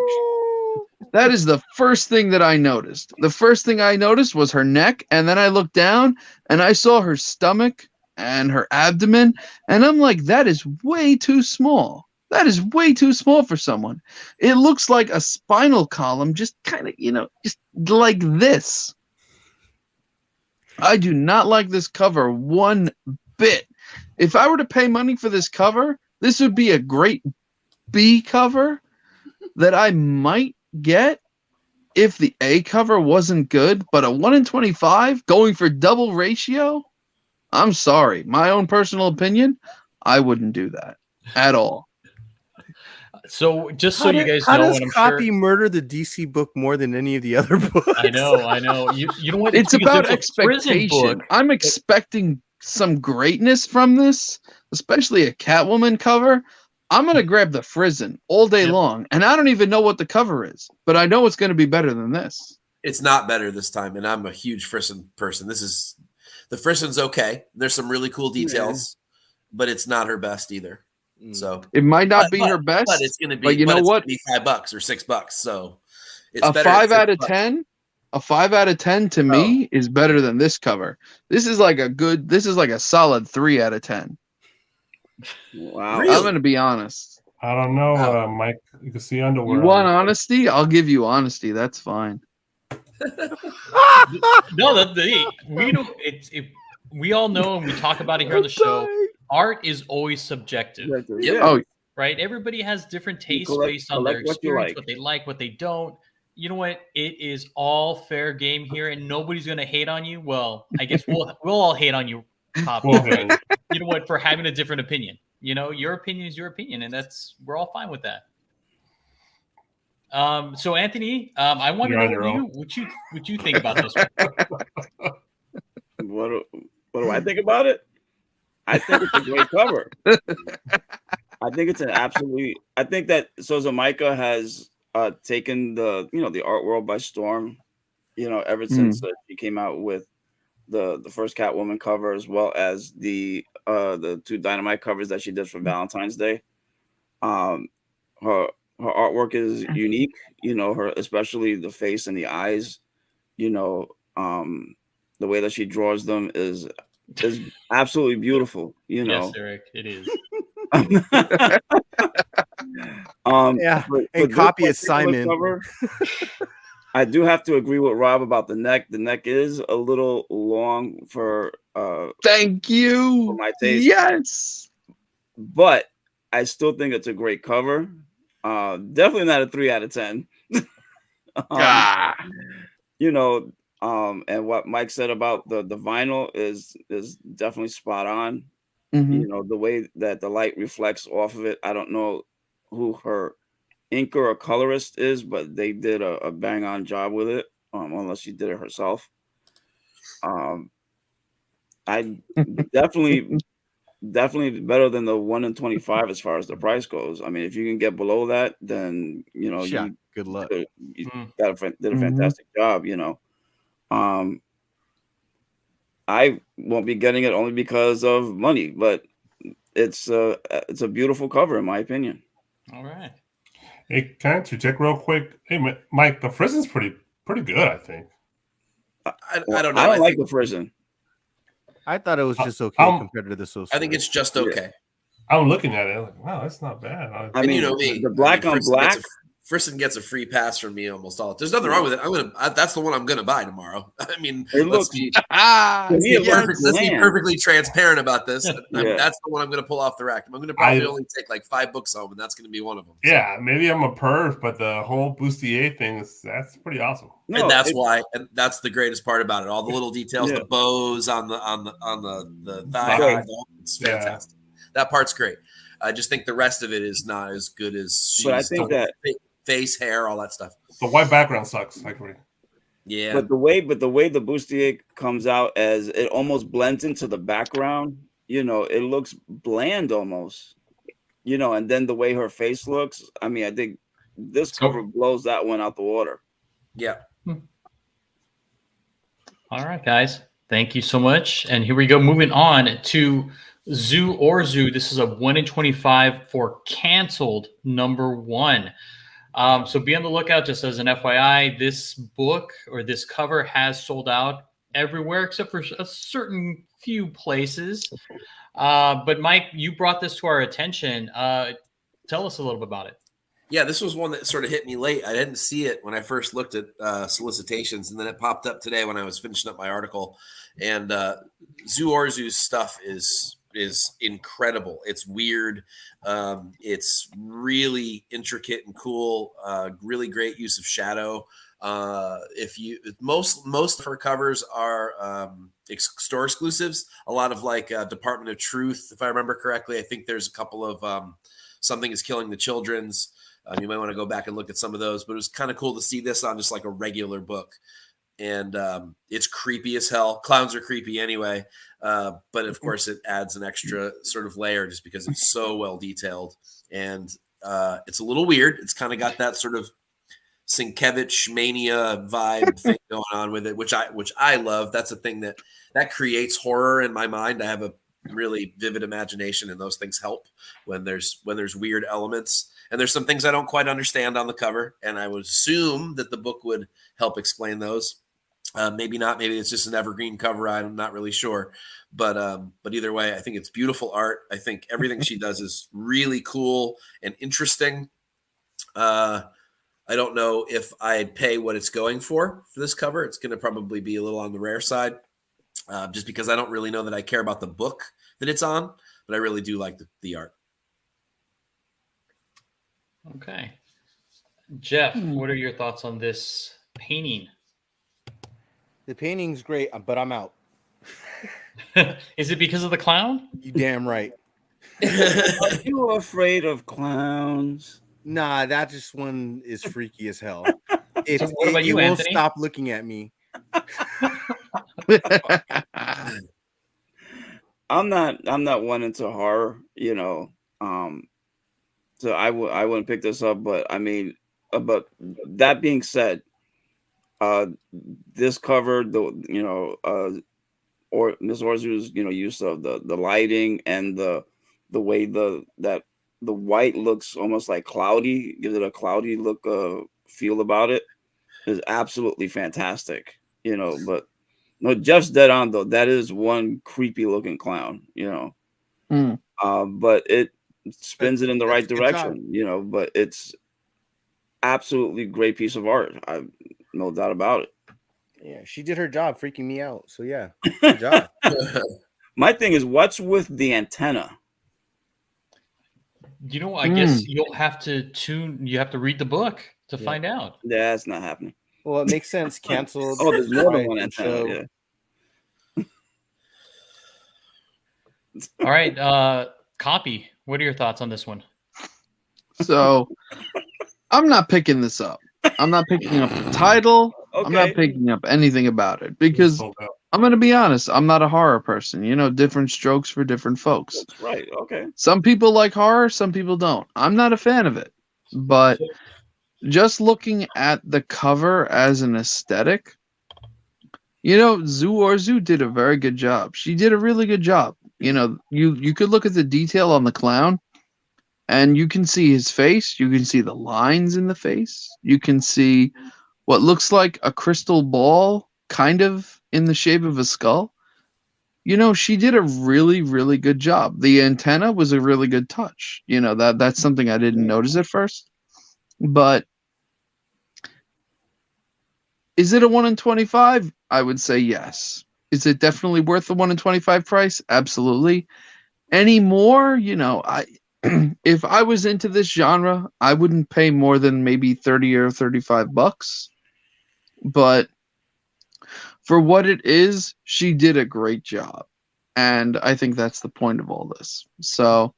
That is the first thing that I noticed. The first thing I noticed was her neck, and then I looked down and I saw her stomach and her abdomen, and I'm like, that is way too small. That is way too small for someone. It looks like a spinal column, just kind of, just like this. I do not like this cover one bit. If I were to pay money for this cover, this would be a great B cover that I might get if the A cover wasn't good, but a 1 in 25 going for double ratio, I'm sorry. My own personal opinion, I wouldn't do that at all. So just so you guys how know, does and I'm copy sure murder the DC book more than any of the other books? I know. You know what? It's because about there's a prison expectation. book. I'm expecting some greatness from this, especially a Catwoman cover. I'm going to grab the Frizen all day long, and I don't even know what the cover is, but I know it's going to be better than this. It's not better this time, and I'm a huge Frizen person. The Frizen's okay. There's some really cool details, but it's not her best either. So it might not be her best, but it's going to be. But you know what? It's gonna be $5 or $6. So it's a better 5 out of $6. 10. A 5 out of 10 to me is better than this cover. This is like a solid 3 out of 10. Wow. Really? I'm going to be honest. I don't know, Mike. You can see underwear. You want honesty? I'll give you honesty. That's fine. No, we don't. We all know, and we talk about it here on the show. Art is always subjective. Yep. Oh, Right? Everybody has different tastes collect- based on their collect what you experience, like. what they like, what they don't. You know what? It is all fair game here, and nobody's going to hate on you. Well, I guess we'll all hate on you, Poppy. Well, You know what? For having a different opinion. You know, your opinion is your opinion, and we're all fine with that. So Anthony, I want to You're on know your own. what you think about this one. What do I think about it? I think it's a great cover. I think it's I think that Sousa Micah has taken the art world by storm. Ever since she came out with the first Catwoman cover, as well as the 2 Dynamite covers that she did for Valentine's Day. Her artwork is unique. Her, especially the face and the eyes. The way that she draws them is absolutely beautiful. Yes, Eric, it is. Yeah, and copy is Simon. Cover, I do have to agree with Rob about the neck. The neck is a little long for thank you. For my taste. Yes. But I still think it's a great cover. Definitely not a 3 out of 10. And what Mike said about the vinyl is definitely spot on. Mm-hmm. The way that the light reflects off of it. I don't know who her inker or colorist is, but they did a bang on job with it. Unless she did it herself. I definitely better than the 1 in 25 as far as the price goes. I mean, if you can get below that, then you good luck. You did a fantastic job. I won't be getting it only because of money, but it's a beautiful cover in my opinion. All right. Hey, can I interject real quick? Hey, Mike, the Frizen's pretty good, I think. I don't know. I don't like the Frizen. I thought it was just okay compared to the Social. I think it's just okay. I'm looking at it like, wow, that's not bad. I mean, you know me, the black on black. Frizen gets a free pass from me almost all. There's nothing wrong with it. That's the one I'm gonna buy tomorrow. I mean, let's be perfectly transparent about this. I mean, that's the one I'm gonna pull off the rack. I'm gonna probably only take like 5 books home, and that's gonna be one of them. So. Yeah, maybe I'm a perv, but the whole Bustier thing that's pretty awesome. And that's the greatest part about it. All the little details, the bows on the thigh, it's fantastic. That part's great. I just think the rest of it is not as good as But I think that face, hair, all that stuff. The white background sucks. I agree. Yeah. But the way the bustier comes out, as it almost blends into the background, it looks bland almost. And then the way her face looks, I mean, I think this cover blows that one out the water. Yeah. All right, guys. Thank you so much. And here we go. Moving on to Zoo or Zoo. This is a 1 in 25 for canceled #1. So be on the lookout. Just as an FYI, this book or this cover has sold out everywhere except for a certain few places. But Mike, you brought this to our attention. Tell us a little bit about it. Yeah, this was one that sort of hit me late. I didn't see it when I first looked at solicitations, and then it popped up today when I was finishing up my article. And Zoo or Zoo's stuff is incredible. It's weird. It's really intricate and cool. Really great use of shadow. Most of her covers are store exclusives. A lot of like Department of Truth, if I remember correctly. I think there's a couple of Something is Killing the Children's. You might want to go back and look at some of those, but it was kind of cool to see this on just like a regular book. And it's creepy as hell. Clowns are creepy anyway. But of course it adds an extra sort of layer just because it's so well detailed. And it's a little weird. It's kind of got that sort of Sienkiewicz mania vibe thing going on with it, which I love. That's a thing that creates horror in my mind. I have a really vivid imagination, and those things help when there's weird elements. And there's some things I don't quite understand on the cover, and I would assume that the book would help explain those. Maybe not. Maybe it's just an evergreen cover. I'm not really sure. But either way, I think it's beautiful art. I think everything she does is really cool and interesting. I don't know if I'd pay what it's going for this cover. It's going to probably be a little on the rare side, just because I don't really know that I care about the book that it's on, but I really do like the art. Okay. Jeff, what are your thoughts on this painting? The painting's great, but I'm out. Is it because of the clown? You damn right. Are you afraid of clowns? Nah, that just one is freaky as hell. So what about you, won't Anthony? stop looking at me. I'm not one into horror, you know. So I wouldn't pick this up, but I mean, but that being said, this cover, or Miss Orzu's, use of the lighting and the way the white looks almost like cloudy, gives it a cloudy look, feel about it, is absolutely fantastic, But no, Jeff's dead on though. That is one creepy looking clown, but it spins it in the right direction, But it's absolutely great piece of art. I've no doubt about it. Yeah, she did her job freaking me out. So yeah, good job. My thing is, what's with the antenna? I guess you'll have to you have to read the book to find out. Yeah, that's not happening. Well, it makes sense. Canceled. Oh, there's more than one antenna. Yeah. All right, Copy. What are your thoughts on this one? So, I'm not picking this up. I'm not picking up the title. Okay. I'm not picking up anything about it because I'm going to be honest. I'm not a horror person. Different strokes for different folks. That's right. Okay. Some people like horror. Some people don't. I'm not a fan of it. But just looking at the cover as an aesthetic, Zoo or Zoo did a very good job. She did a really good job. You could look at the detail on the clown, and you can see his face. You can see the lines in the face. You can see what looks like a crystal ball, kind of in the shape of a skull. She did a really, really good job. The antenna was a really good touch. That's something I didn't notice at first. But is it a 1 in 25? I would say yes. Is it definitely worth the 1 in 25 price? Absolutely. Any more? If I was into this genre, I wouldn't pay more than maybe $30 or $35. But for what it is, she did a great job. And I think that's the point of all this. So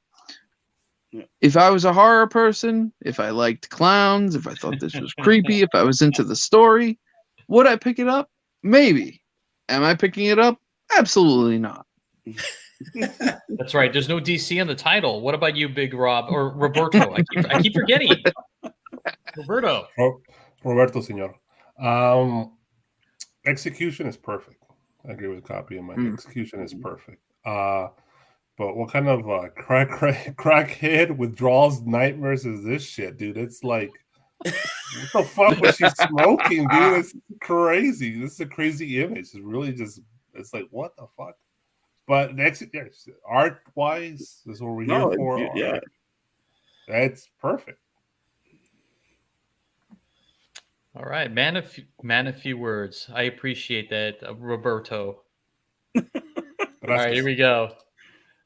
if I was a horror person, if I liked clowns, if I thought this was creepy, if I was into the story, would I pick it up? Maybe. Am I picking it up? Absolutely not. That's right. There's no DC in the title. What about you, Big Rob or Roberto? I keep forgetting. Roberto, señor. Execution is perfect. I agree with Copy, and my Mm. execution is perfect. But what kind of crackhead withdrawals nightmares is this shit, dude? It's like, what the fuck was she smoking, dude? It's crazy. This is a crazy image. It's really just, it's like, what the fuck? But next, art wise, this is what we're here for. Yeah. That's perfect. All right, man of few words. I appreciate that, Roberto. All right, here we go.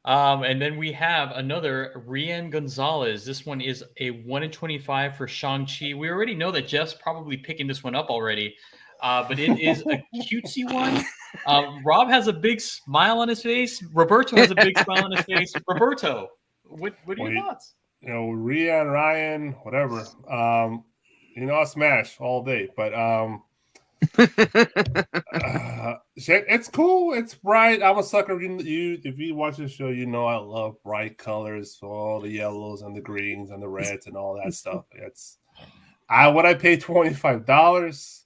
And then we have another Rian Gonzalez. This one is a 1 in 25 for Shang-Chi. We already know that Jeff's probably picking this one up already, but it is a cutesy one. Rob has a big smile on his face. Roberto has a big smile on his face. Roberto, what are your thoughts? You know, Rian, Ryan, whatever. You know, I smash all day, but it's cool. It's bright. I'm a sucker. If you watch the show, you know I love bright colors, so all the yellows and the greens and the reds and all that stuff. Would I pay $25?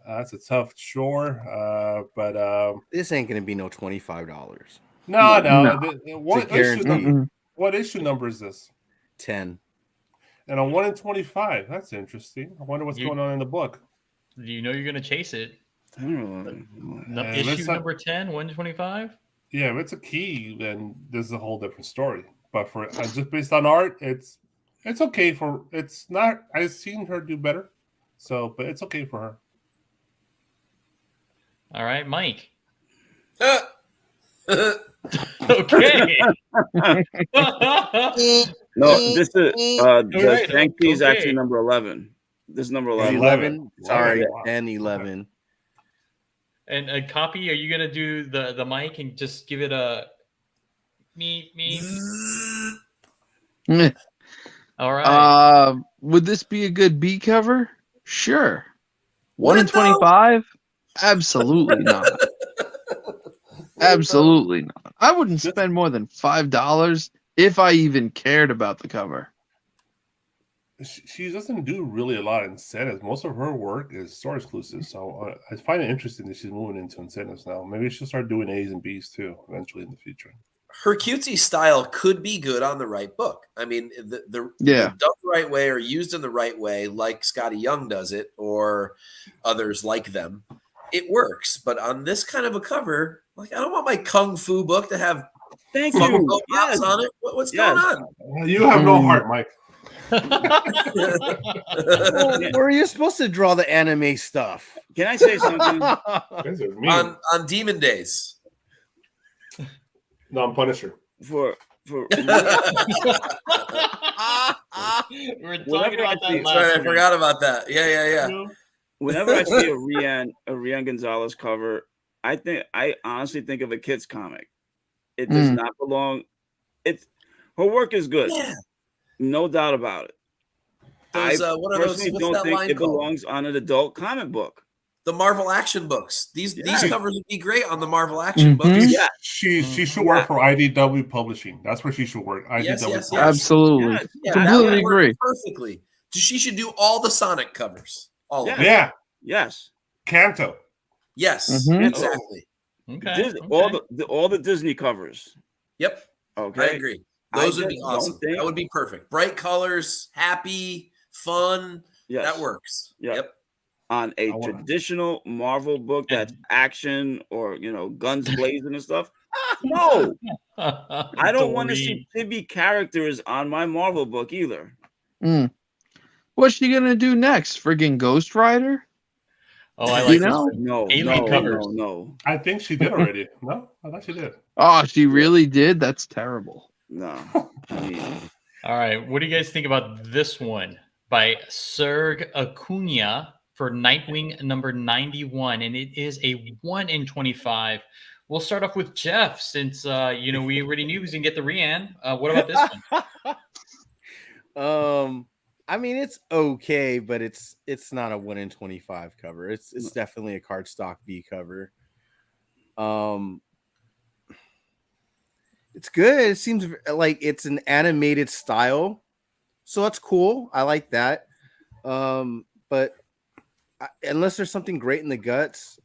That's a tough chore. But This ain't gonna be no $25. No. Mm-mm. What issue number is this? 10. And a 1 in 25. That's interesting. I wonder what's going on in the book. You know you're going to chase it. I don't know. Issue number 10, 1 in 25? Yeah, if it's a key, then this is a whole different story. But for just based on art, it's okay for. It's not. I've seen her do better, but it's okay for her. All right, Mike. Uh, Okay. No, this is right, Shang-Chi is okay. actually number 11. This is number 11. 11. Sorry, Wow. 10, 11. And a Copy, are you going to do the mic and just give it a me? All right. Would this be a good B cover? Sure. 1 Would in it, though? 25? Absolutely not. Absolutely not. I wouldn't spend more than $5 if I even cared about the cover. She doesn't do really a lot of incentives. Most of her work is store exclusive, so I find it interesting that she's moving into incentives now. Maybe she'll start doing A's and B's too eventually in the future. Her cutesy style could be good on the right book. I mean, the done the right way or used in the right way, like Scotty Young does it, or others like them, it works. But on this kind of a cover, like I don't want my kung fu book to have Thank Funko you. Pops on it. What's going on? You have no heart, Mike. Where are you supposed to draw the anime stuff? Can I say something? These are mean. on Demon Days. No, I'm Punisher. For We're talking Whenever about I see- that last Sorry, I week. forgot about that. Yeah. whenever I see a Rian Gonzalez cover, I honestly think of a kid's comic. It does not belong. Her work is good, Yeah. no doubt about it. Those, what are those? Personally What's don't that think line it called? belongs on an adult comic book. The Marvel Action books. These covers would be great on the Marvel Mm-hmm. Action books. Yeah. She should work for IDW Publishing. That's where she should work. IDW Yes. Publishing. Absolutely. Yes. Yeah, Completely that would work agree. perfectly. She should do all the Sonic covers. All of them. Yeah, Yes. Kanto. Yes, Mhm. exactly. Okay. Disney, okay. all the Disney covers. Yep, Okay. I agree. Those would be just don't awesome. think- That would be perfect. Bright colors, happy, fun. Yes. That works. Yeah. Yep. On a I wanna- traditional Marvel book that's action or guns blazing and stuff. No, I don't want to see chibi characters on my Marvel book either. What's she gonna do next? Friggin' Ghost Rider? Oh, I like You this. know? No, Alien no, covers. no, I think she did already. No, I thought she did. Oh, she really did? That's terrible. no. I mean, All right. What do you guys think about this one by Serge Acuna for Nightwing number 91? And it is a 1 in 25. We'll start off with Jeff since, we already knew he was going to get the Rian. What about this one? I mean, it's okay, but it's not a 1 in 25 cover. It's definitely a cardstock B cover. It's good. It seems like it's an animated style, so that's cool. I like that. But unless there's something great in the guts,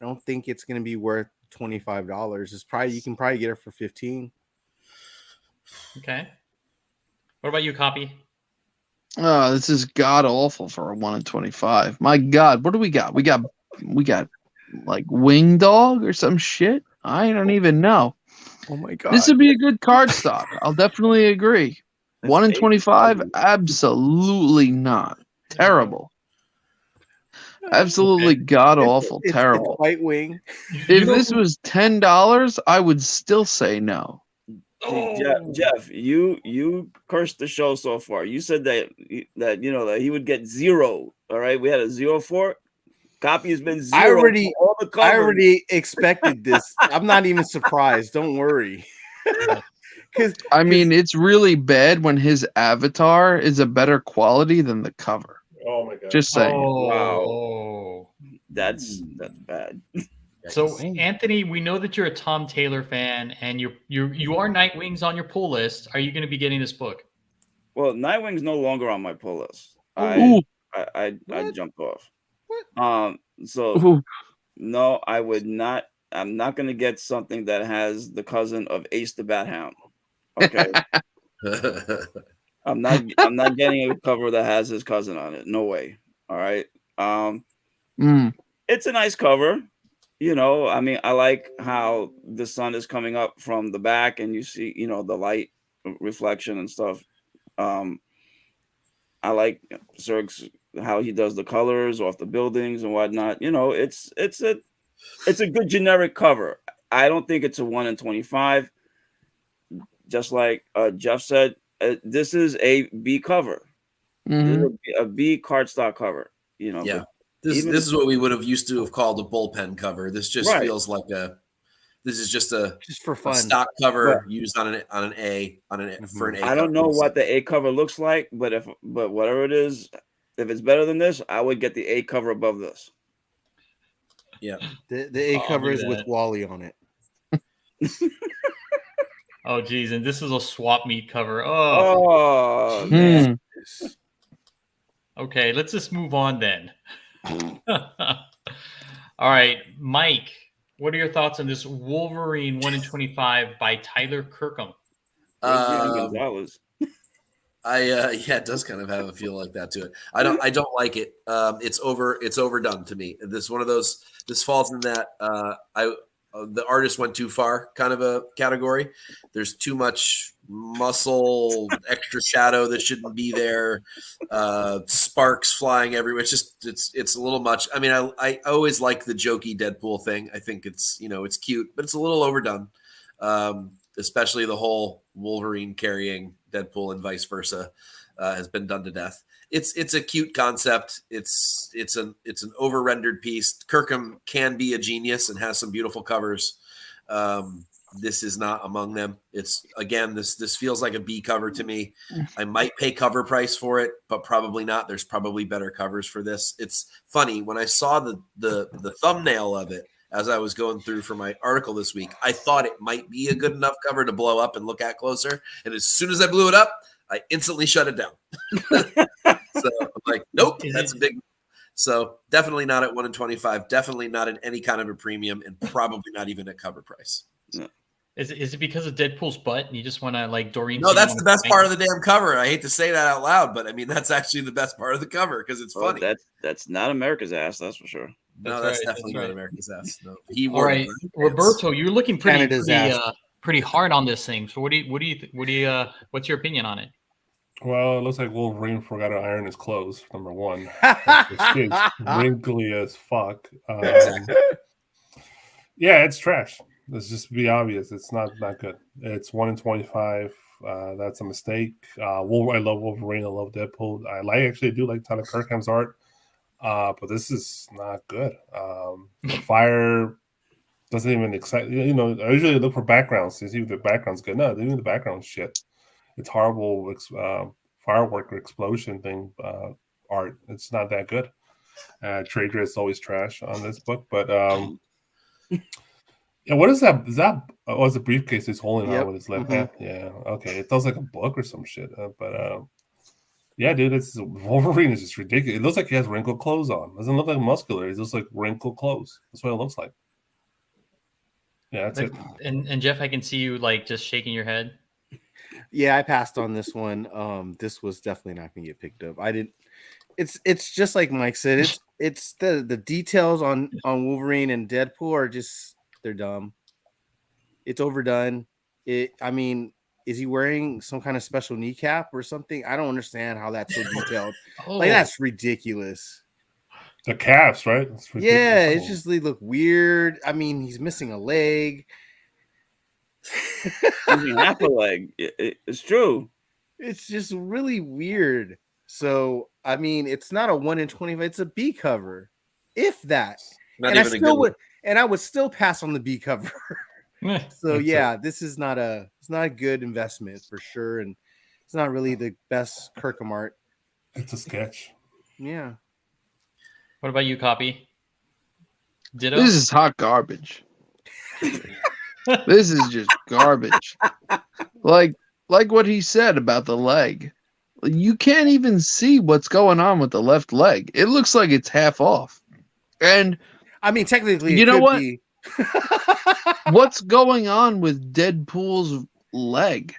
don't think it's going to be worth $25. It's probably, you can probably get it for 15. Okay. What about you, Copy? Oh, this is god awful for a 1 in 25. My God, what do we got? We got like Wing Dog or some shit. I don't even know. Oh my god. This would be a good card stock. I'll definitely agree. That's 1 in eight. 25, absolutely not. Terrible. Absolutely god awful. It's Terrible. White Wing. If this was $10, I would still say no. See, Jeff, you cursed the show so far. You said that that he would get 0. All right, we had a 0 for it. Copy has been 0. I already, for all the covers. I already expected this. I'm not even surprised. Don't worry. Because I mean, it's really bad when his avatar is a better quality than the cover. Oh my god. Just saying. Oh, That's bad. So Anthony, we know that you're a Tom Taylor fan, and you are Nightwing's on your pull list. Are you going to be getting this book? Well, Nightwing's no longer on my pull list. Ooh. I jumped off. What? So Ooh. no, I would not. I'm not going to get something that has the cousin of Ace the Bat Hound. Okay. I'm not getting a cover that has his cousin on it. No way. All right. It's a nice cover. I mean, I like how the sun is coming up from the back and you see, the light reflection and stuff. I like Zerg's how he does the colors off the buildings and whatnot. It's a good generic cover. I don't think it's a 1 in 25. Just like Jeff said, this is a B cover. This is a B cardstock cover. Yeah. This is what we would have used to have called a bullpen cover. This just feels like this is just for fun. A stock cover used on an A for an A. I don't know what the A cover looks like, but whatever it is, if it's better than this, I would get the A cover above this. Yeah. The A cover is with Wally on it. Oh geez, and this is a swap meet cover. Man. Okay, let's just move on then. All right, Mike, what are your thoughts on this Wolverine 1 in 25 by Tyler Kirkham? Gonzalez. It does kind of have a feel like that to it. I don't like it. It's overdone to me. This one of those. This falls in that the artist went too far kind of a category. There's too much muscle, extra shadow that shouldn't be there. Sparks flying everywhere. It's a little much. I mean, I always like the jokey Deadpool thing. I think it's it's cute, but it's a little overdone. Especially the whole Wolverine carrying Deadpool and vice versa has been done to death. It's a cute concept. It's an over-rendered piece. Kirkham can be a genius and has some beautiful covers. This is not among them. It's again, this feels like a B cover to me. I might pay cover price for it, but probably not. There's probably better covers for this. It's funny when I saw the thumbnail of it as I was going through for my article this week, I thought it might be a good enough cover to blow up and look at closer. And as soon as I blew it up, I instantly shut it down. So I'm like, nope, that's a big. So definitely not at 1 in 25. Definitely not at any kind of a premium, and probably not even at cover price. No. Is it because of Deadpool's butt and you just want to like Doreen? No, that's the best part of the damn cover. I hate to say that out loud, but I mean that's actually the best part of the cover because it's funny. That's not America's ass, that's for sure. No, that's definitely not America's ass. No, all right, Roberto, you're looking pretty hard on this thing. So what's your opinion on it? Well, it looks like Wolverine forgot to iron his clothes. Number one, his skin's wrinkly as fuck. Yeah, it's trash. Let's just be obvious. It's not good. It's 1 in 25. That's a mistake. I love Wolverine. I love Deadpool. I actually do like Tyler Kirkham's art. But this is not good. The fire doesn't even excite. I usually look for backgrounds to see if the background's good. No, even the background's shit. It's horrible firework or explosion thing art. It's not that good. Trade rate's always trash on this book, but yeah. What is that? Is that it's a briefcase he's holding on with his left hand? Yeah. Okay. It feels like a book or some shit. But Yeah, dude, it's Wolverine is just ridiculous. It looks like he has wrinkled clothes on. Doesn't look like muscular. It looks like wrinkled clothes. That's what it looks like. Yeah, that's it. And Jeff, I can see you like just shaking your head. Yeah, I passed on this one. This was definitely not gonna get picked up. I didn't. It's just like Mike said. It's the details on Wolverine and Deadpool are just they're dumb. It's overdone. I mean, is he wearing some kind of special kneecap or something? I don't understand how that's so detailed. Like that's ridiculous. The calves, right? Yeah, it's just they look weird. I mean, he's missing a leg. Using half a leg. It's true. It's just really weird. So I mean, it's not a 1 in 25. It's a B cover, if that. Not and even a good one. I would still pass on the B cover. So yeah, this is not a good investment for sure, and it's not really the best Kirkham art. It's a sketch. Yeah. What about you, Copy? Ditto. This is hot garbage. This is just garbage. Like what he said about the leg. You can't even see what's going on with the left leg. It looks like it's half off. And I mean, technically, you know what? Be. What's going on with Deadpool's leg?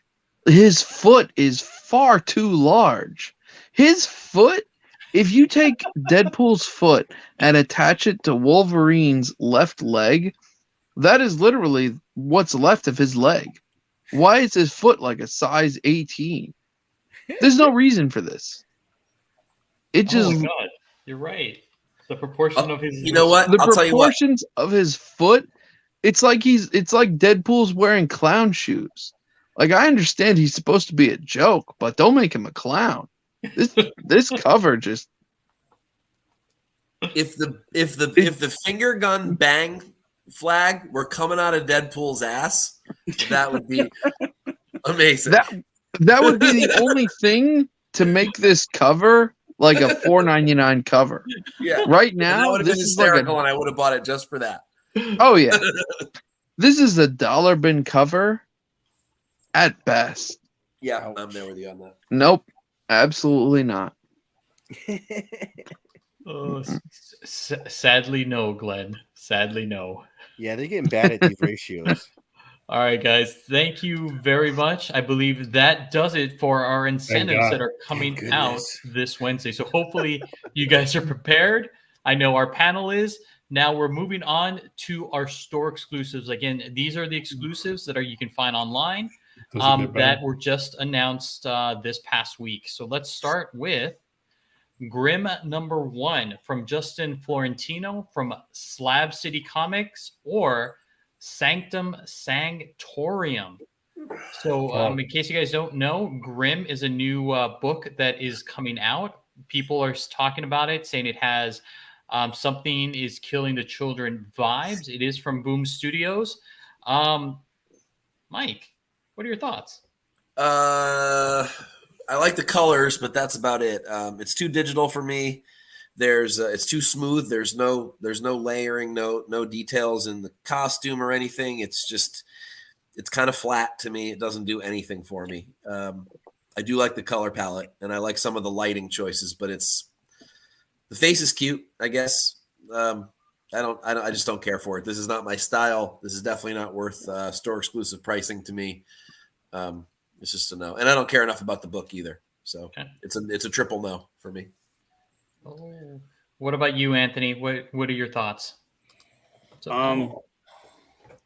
His foot is far too large. His foot, if you take Deadpool's foot and attach it to Wolverine's left leg, that is literally what's left of his leg. Why is his foot like a size 18? There's no reason for this. It just. Oh my God, you're right. The proportion of his. You know what? The I'll tell you what. proportions of his foot. It's like Deadpool's wearing clown shoes. Like I understand he's supposed to be a joke, but don't make him a clown. This cover just. If the finger gun bang flag were coming out of Deadpool's ass, that would be amazing. That would be the only thing to make this cover like a $4.99 cover. Yeah. Right now, that would have been this is hysterical, and I would have bought it just for that. Oh yeah. This is a dollar bin cover at best. Yeah, I'm there with you on that. Nope. Absolutely not. Sadly, no, Glenn. Sadly, no. Yeah, they're getting bad at these ratios. All right, guys. Thank you very much. I believe that does it for our incentives that are coming out this Wednesday. So hopefully you guys are prepared. I know our panel is. Now we're moving on to our store exclusives. Again, these are the exclusives that you can find online that were just announced this past week. So let's start with Grimm #1 from Justin Florentino from Slab City Comics or Sanctum Sanctorium. So in case you guys don't know, Grimm is a new book that is coming out. People are talking about it, saying it has something is killing the children vibes. It is from Boom Studios. Mike, what are your thoughts? I like the colors, but that's about it. It's too digital for me. It's too smooth. There's no layering, no details in the costume or anything. It's kind of flat to me. It doesn't do anything for me. I do like the color palette, and I like some of the lighting choices, but the face is cute, I guess. I just don't care for it. This is not my style. This is definitely not worth store exclusive pricing to me. It's just a no, and I don't care enough about the book either. So it's a triple no for me. Oh. What about you, Anthony? What are your thoughts?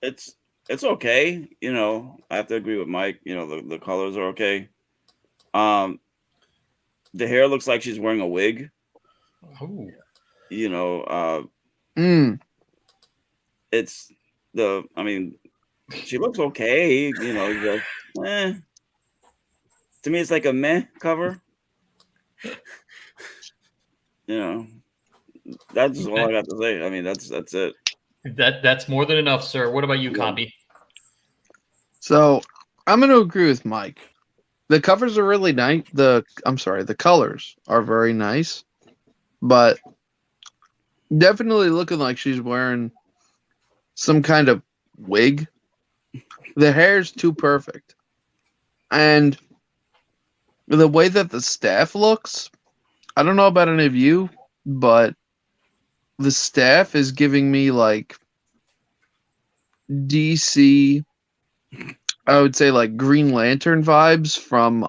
It's okay. You know, I have to agree with Mike. You know, the colors are okay. The hair looks like she's wearing a wig. Oh. You know, it's I mean, she looks okay. You know, just, to me, it's like a meh cover. You know, that's all I got to say. I mean, that's it. That's more than enough, sir. What about you, Copy? So I'm going to agree with Mike. The covers are really nice. The colors are very nice, but definitely looking like she's wearing some kind of wig. The hair's too perfect. And the way that the staff looks, I don't know about any of you, but the staff is giving me like DC, I would say like Green Lantern vibes from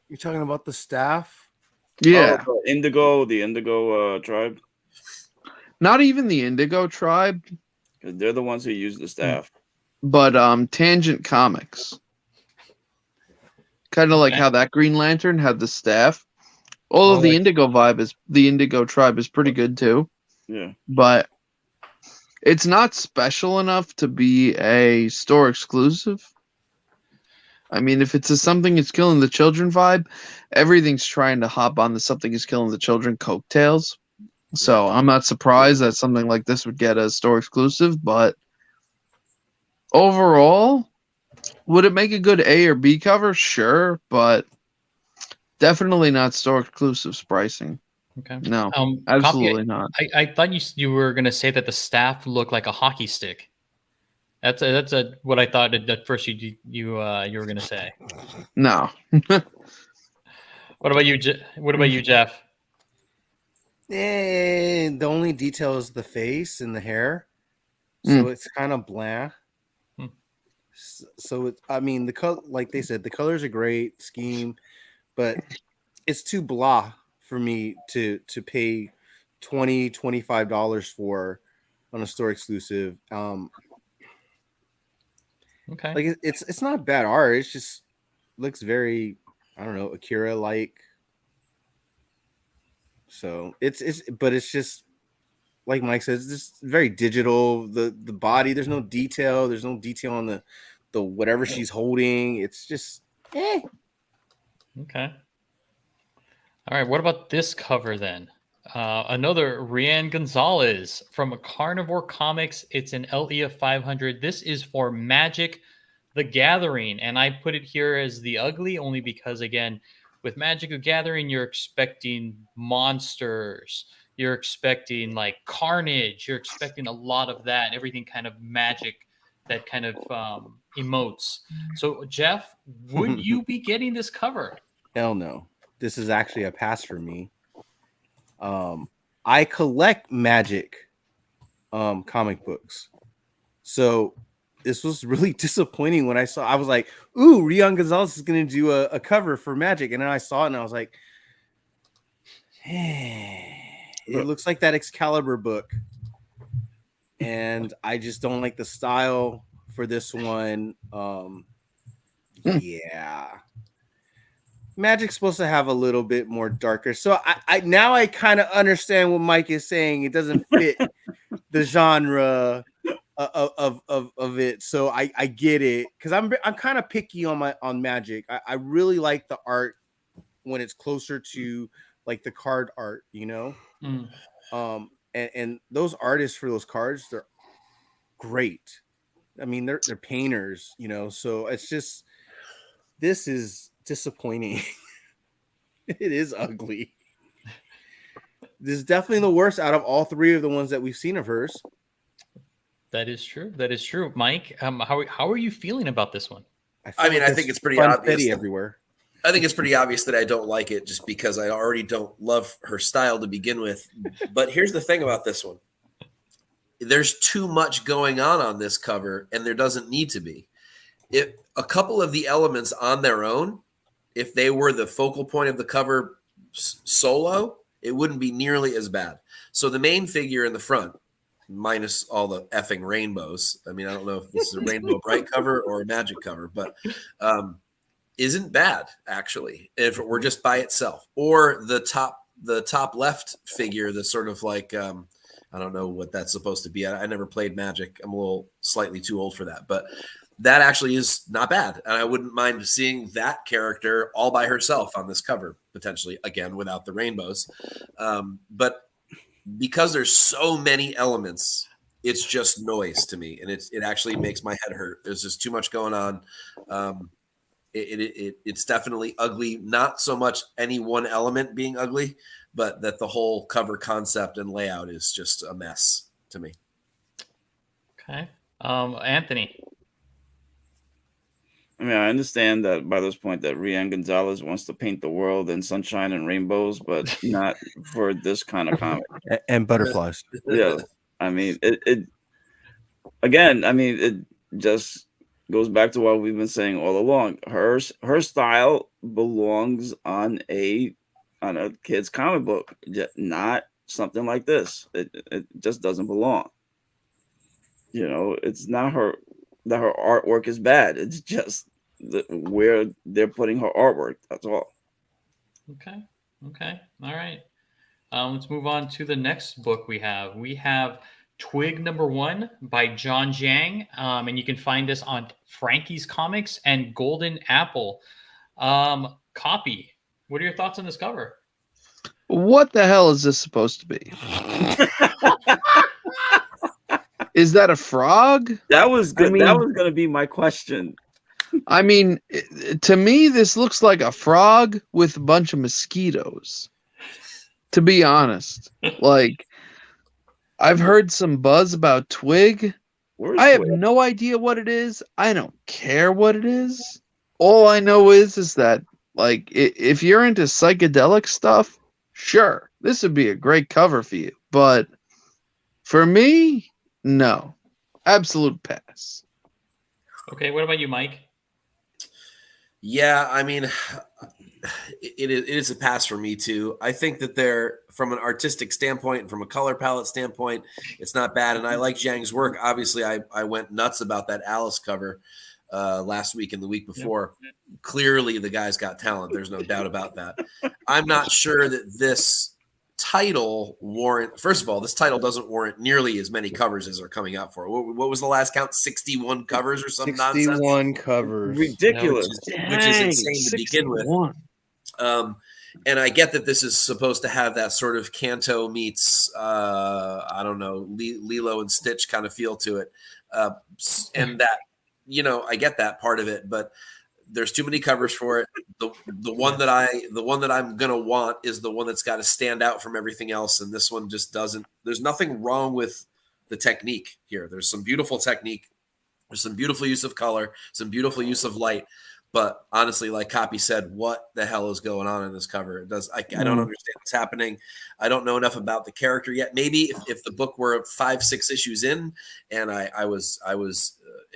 You're talking about the staff? yeah, Oh, the Indigo tribe. not even the Indigo tribe, 'Cause they're the ones who use the staff. but Tangent Comics. Kind of like how that Green Lantern had the staff. Although the Indigo tribe is pretty good too. Yeah. But it's not special enough to be a store exclusive. I mean, if it's a something is killing the children vibe, everything's trying to hop on the something is killing the children coattails. So I'm not surprised that something like this would get a store exclusive, but overall, would it make a good A or B cover? Sure, but definitely not store exclusive pricing. Okay. No, Copy, absolutely not. I thought you were gonna say that the staff looked like a hockey stick. That's what I thought at first you were gonna say. No. What about you? What about you, Jeff? The only detail is the face and the hair, so it's kind of bland. So it's, I mean, the color, like they said, the colors are great scheme, but it's too blah for me to pay $25 for on a store exclusive. Okay. Like it's not bad art. It's just looks very, I don't know, Akira like. So but it's just like Mike says, it's just very digital. The body, there's no detail. There's no detail on the whatever she's holding. It's just Okay. All right. What about this cover then? Another Rian Gonzalez from Carnivore Comics. It's an LE of 500. This is for Magic the Gathering, and I put it here as the ugly only because, again, with Magic the Gathering, you're expecting monsters. You're expecting like carnage. You're expecting a lot of that. Everything kind of magic that kind of emotes. So, Jeff, would you be getting this cover? hell no. This is actually a pass for me. I collect Magic comic books, so this was really disappointing when I saw. I was like, "Ooh, Rian Gonzalez is going to do a cover for Magic," and then I saw it and I was like, "It looks like that Excalibur book," and I just don't like the style for this one. Yeah. Magic's supposed to have a little bit more darker. So I now I kind of understand what Mike is saying. It doesn't fit the genre of it. So I get it. Because I'm kind of picky on Magic. I really like the art when it's closer to like the card art, you know? And those artists for those cards, they're great. I mean, they're painters, you know, so it's just this is disappointing. It is ugly. This is definitely the worst out of all three of the ones that we've seen of hers. That is true. That is true. Mike, how are you feeling about this one? I mean, I think it's pretty obvious everywhere. I think it's pretty obvious that I don't like it just because I already don't love her style to begin with. But here's the thing about this one. There's too much going on this cover, and there doesn't need to be. If a couple of the elements on their own, if they were the focal point of the cover solo, it wouldn't be nearly as bad. So the main figure in the front, minus all the effing rainbows. I mean, I don't know if this is a Rainbow Bright cover or a Magic cover, but isn't bad actually if it were just by itself. Or the top left figure, the sort of like I don't know what that's supposed to be. I never played Magic. I'm a little slightly too old for that, but that actually is not bad. And I wouldn't mind seeing that character all by herself on this cover, potentially, again, without the rainbows. But because there's so many elements, it's just noise to me. And it actually makes my head hurt. There's just too much going on. It's definitely ugly. Not so much any one element being ugly, but that the whole cover concept and layout is just a mess to me. Okay. Anthony. I mean, I understand that by this point that Rian Gonzalez wants to paint the world in sunshine and rainbows, but not for this kind of comic. And butterflies. Yeah, I mean, it again. I mean, it just goes back to what we've been saying all along. Her style belongs on a kid's comic book, not something like this. It just doesn't belong. You know, it's not her that her artwork is bad. It's just where they're putting her artwork. That's all. Okay. All right. Let's move on to the next book we have. We have Twig #1 by Jang, and you can find this on Frankie's Comics and Golden Apple. Copy. What are your thoughts on this cover? What the hell is this supposed to be? Is that a frog? That was good. I mean, that was going to be my question. I mean, to me, this looks like a frog with a bunch of mosquitoes. To be honest, like, I've heard some buzz about Twig. I have no idea what it is. I don't care what it is. All I know is that, like, if you're into psychedelic stuff, sure, this would be a great cover for you. But for me, no. Absolute pass. Okay, what about you, Mike? Yeah, I mean, it is a pass for me too. I think that they're, from an artistic standpoint and from a color palette standpoint, it's not bad. And I like Jang's work. Obviously, I went nuts about that Alice cover last week and the week before. Yep. Clearly, the guy's got talent. There's no doubt about that. I'm not sure that this title first of all, this title doesn't warrant nearly as many covers as are coming out for it. What was the last count? 61 covers or something? 61 covers. Ridiculous. Which is insane to begin with. And I get that this is supposed to have that sort of Kanto meets I don't know, Lilo and Stitch kind of feel to it. And that, you know, I get that part of it, but there's too many covers for it. The one that I'm gonna want is the one that's got to stand out from everything else, and this one just doesn't. There's nothing wrong with the technique here. There's some beautiful technique. There's some beautiful use of color, some beautiful use of light. But honestly, like Copy said, what the hell is going on in this cover? I don't understand what's happening. I don't know enough about the character yet. Maybe if the book were 5-6 issues in, and I was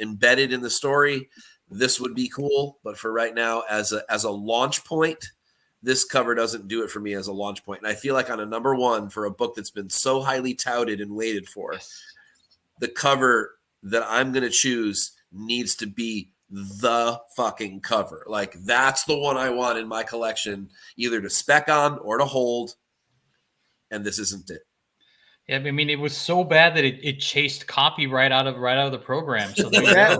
embedded in the story, this would be cool. But for right now, as a launch point, this cover doesn't do it for me as a launch point. And I feel like on a #1 for a book that's been so highly touted and waited for, the cover that I'm going to choose needs to be the fucking cover. Like, that's the one I want in my collection, either to spec on or to hold. And this isn't it. Yeah, I mean, it was so bad that it chased Copy right out of the program. So there you go.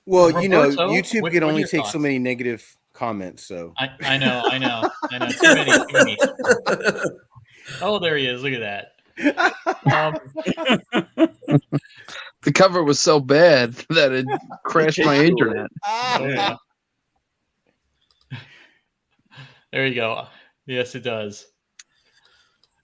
Well, Roberto, you know, YouTube can only take so many negative comments. So I know. Too many. Oh, there he is. Look at that. The cover was so bad that it crashed my internet. There you go. Yes, it does.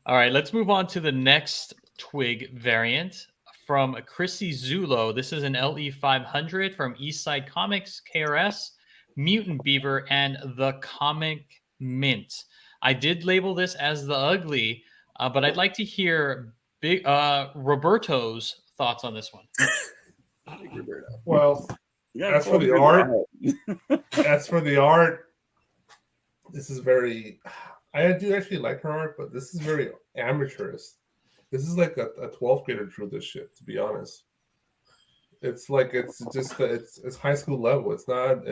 All right, let's move on to the next Twig variant from Chrissy Zulo. This is an LE 500 from Eastside Comics, KRS, Mutant Beaver, and The Comic Mint. I did label this as the ugly, but I'd like to hear Roberto's thoughts on this one. Well, as for the art, this is very. I do actually like her art, but this is very amateurish. This is like a 12th grader drew this shit, to be honest. It's like it's high school level. It's not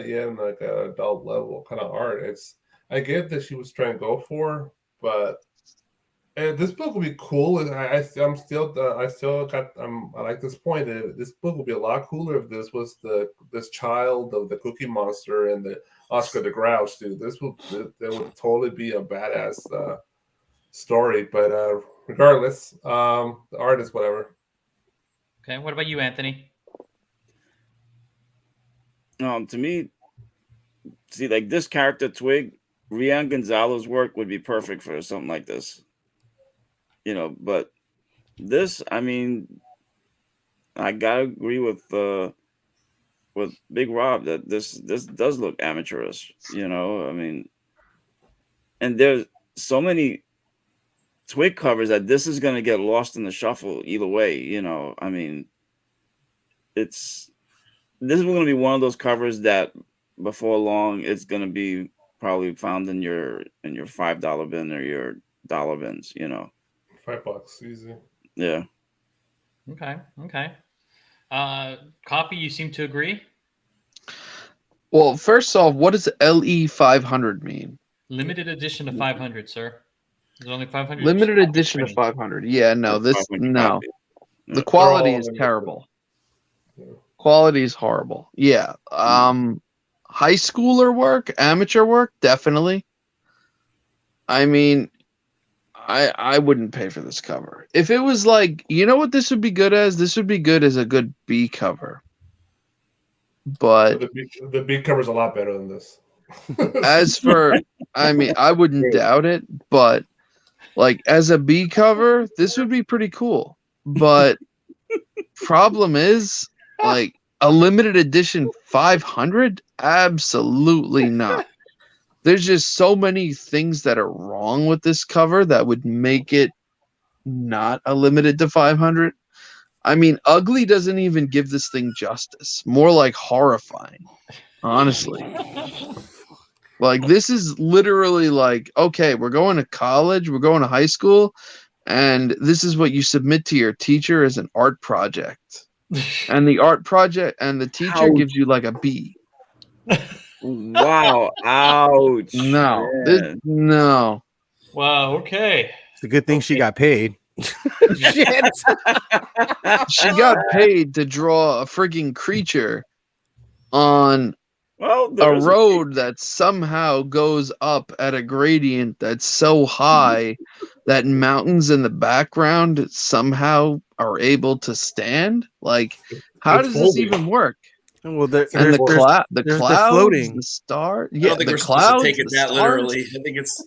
yet like an adult level kind of art. I get that she was trying to go for, but this book will be cool. I like this point. This book would be a lot cooler if this was this child of the Cookie Monster and the Oscar the Grouch, dude. That would totally be a badass story. But regardless, the art is whatever. Okay, what about you, Anthony? To me, see, like this character Twig, Rian Gonzalez's work would be perfect for something like this. You know, but this, I mean, I gotta agree with with Big Rob that this does look amateurish. You know, I mean, and there's so many Twig covers that this is going to get lost in the shuffle either way. You know, I mean, this is going to be one of those covers that before long it's going to be probably found in your $5 bin or your dollar bins. You know, $5 easy. Yeah. Okay. Copy, you seem to agree. Well, first off, what does LE 500 mean? Limited edition to 500, sir. There's only 500. Limited edition to 500. Yeah, no, That's 500 no. copy. The quality all is limited. terrible. Yeah. Quality is horrible. Yeah. High schooler work, amateur work, definitely. I mean, I wouldn't pay for this cover. If it was like, you know what this would be good as? This would be good as a good B cover. But The B cover's a lot better than this. as for, I mean, I wouldn't doubt it, but like as a B cover, this would be pretty cool. But problem is, like a limited edition 500, absolutely not. There's just so many things that are wrong with this cover that would make it not a limited to 500. I mean, ugly doesn't even give this thing justice. More like horrifying, honestly. Like, this is literally like, okay, we're going to college, we're going to high school, and this is what you submit to your teacher as an art project. And the art project and the teacher gives you like a B. Wow! Ouch! No, man. no. Wow. Okay. It's a good thing she got paid. Shit. She got paid to draw a freaking creature on Well, a there's road that somehow goes up at a gradient that's so high that mountains in the background somehow are able to stand. Like, how It's does this folding. even work? Well, And the clouds, they're floating, the star. I Yeah, don't think the we're supposed clouds, to take it the that stars. literally. I think it's.